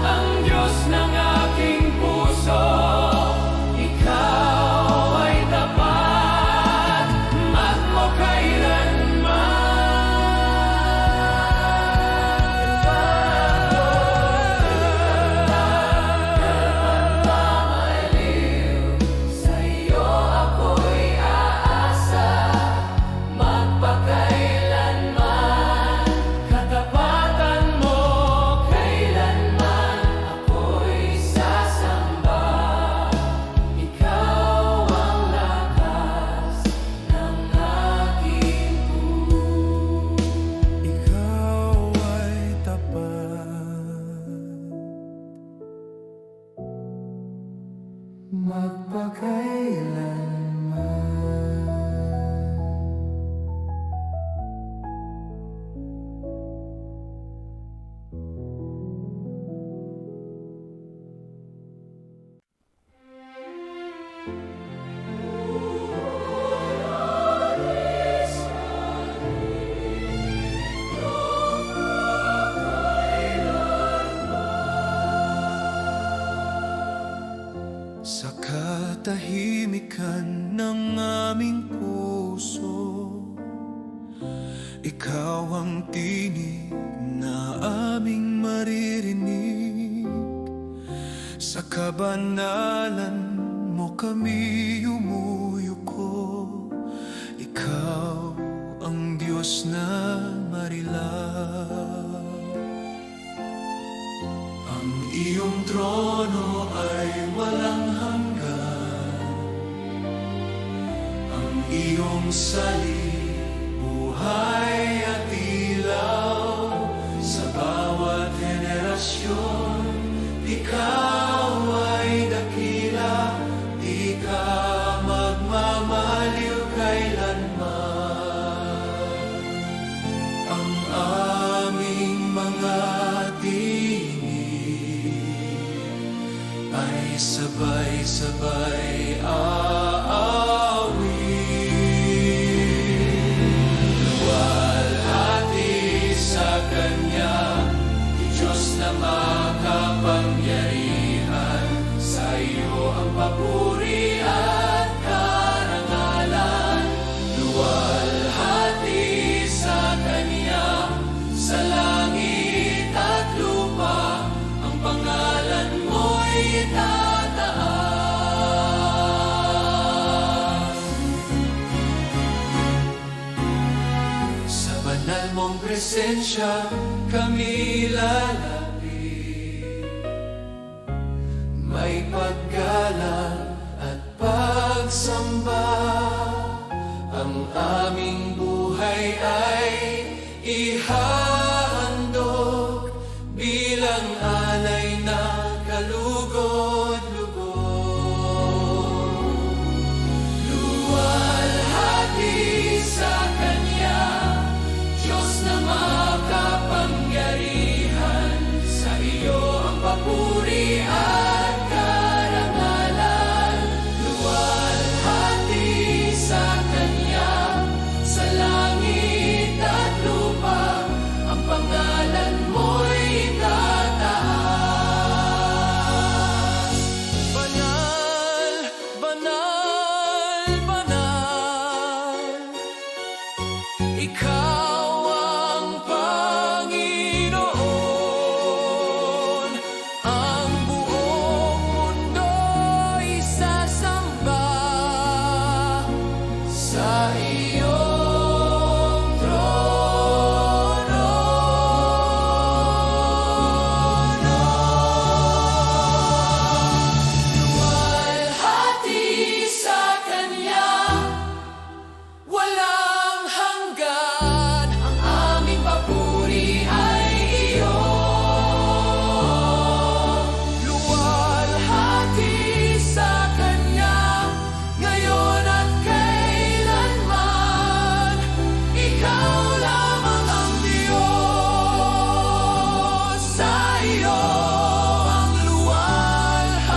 ang Diyos ng aking puso. Ikaw ay tapat, at mo Sa iyo ako'y aasa, magpakailanman. Katapatan mo kailanman ako'y sasamba. Ikaw ang lakas ng aking buhay. Ikaw ay tapat, magpakailanman. Sa katahimikan ng aming puso, ikaw ang tinig na aming maririnig. Sa kabanalan mo kami umuyuko. Ikaw Ikaw ang Diyos na marilang. Ang iyong trono ay walang hanggan. Ang iyong salib, buhay at ilaw. Sa bawat henerasyon, ikaw ay dakila. Di ka magmamaliw kailanman. Ang aming mga tinig ay sabay-sabay aawit. Luwalhati sa Kanya, Diyos na makapangyarihan. Sa iyo ang papuri at karangalan. Luwalhati sa Kanya, sa langit at lupa, ang pangalan mo'y itataas. Sa banal mong presensya, kami lalapit. May paggalang at pagsamba. Ang aming buhay ay ihahandog bilang alay na kalugod-lugod. Luwalhati sa Kanya, Diyos na makapangyarihan. Sa iyo ang papuri at karangalan. Luwalhati sa Kanya, sa langit at lupa, ang pangalan mo'y itataas. Banal, banal, banal, ikaw ang Panginoon. Ang buong mundo'y sasamba sa iyong trono. Luwalhati sa Kanya, walang hanggan. Ang aming papuri ay iyo. Luwalhati sa Kanya, ngayon at kailanman. Ikaw lamang ang Diyos. Sa iyo ang luwalhati.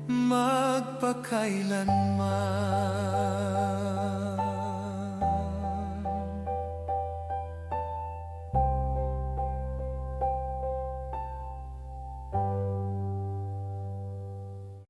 Magpakailanman.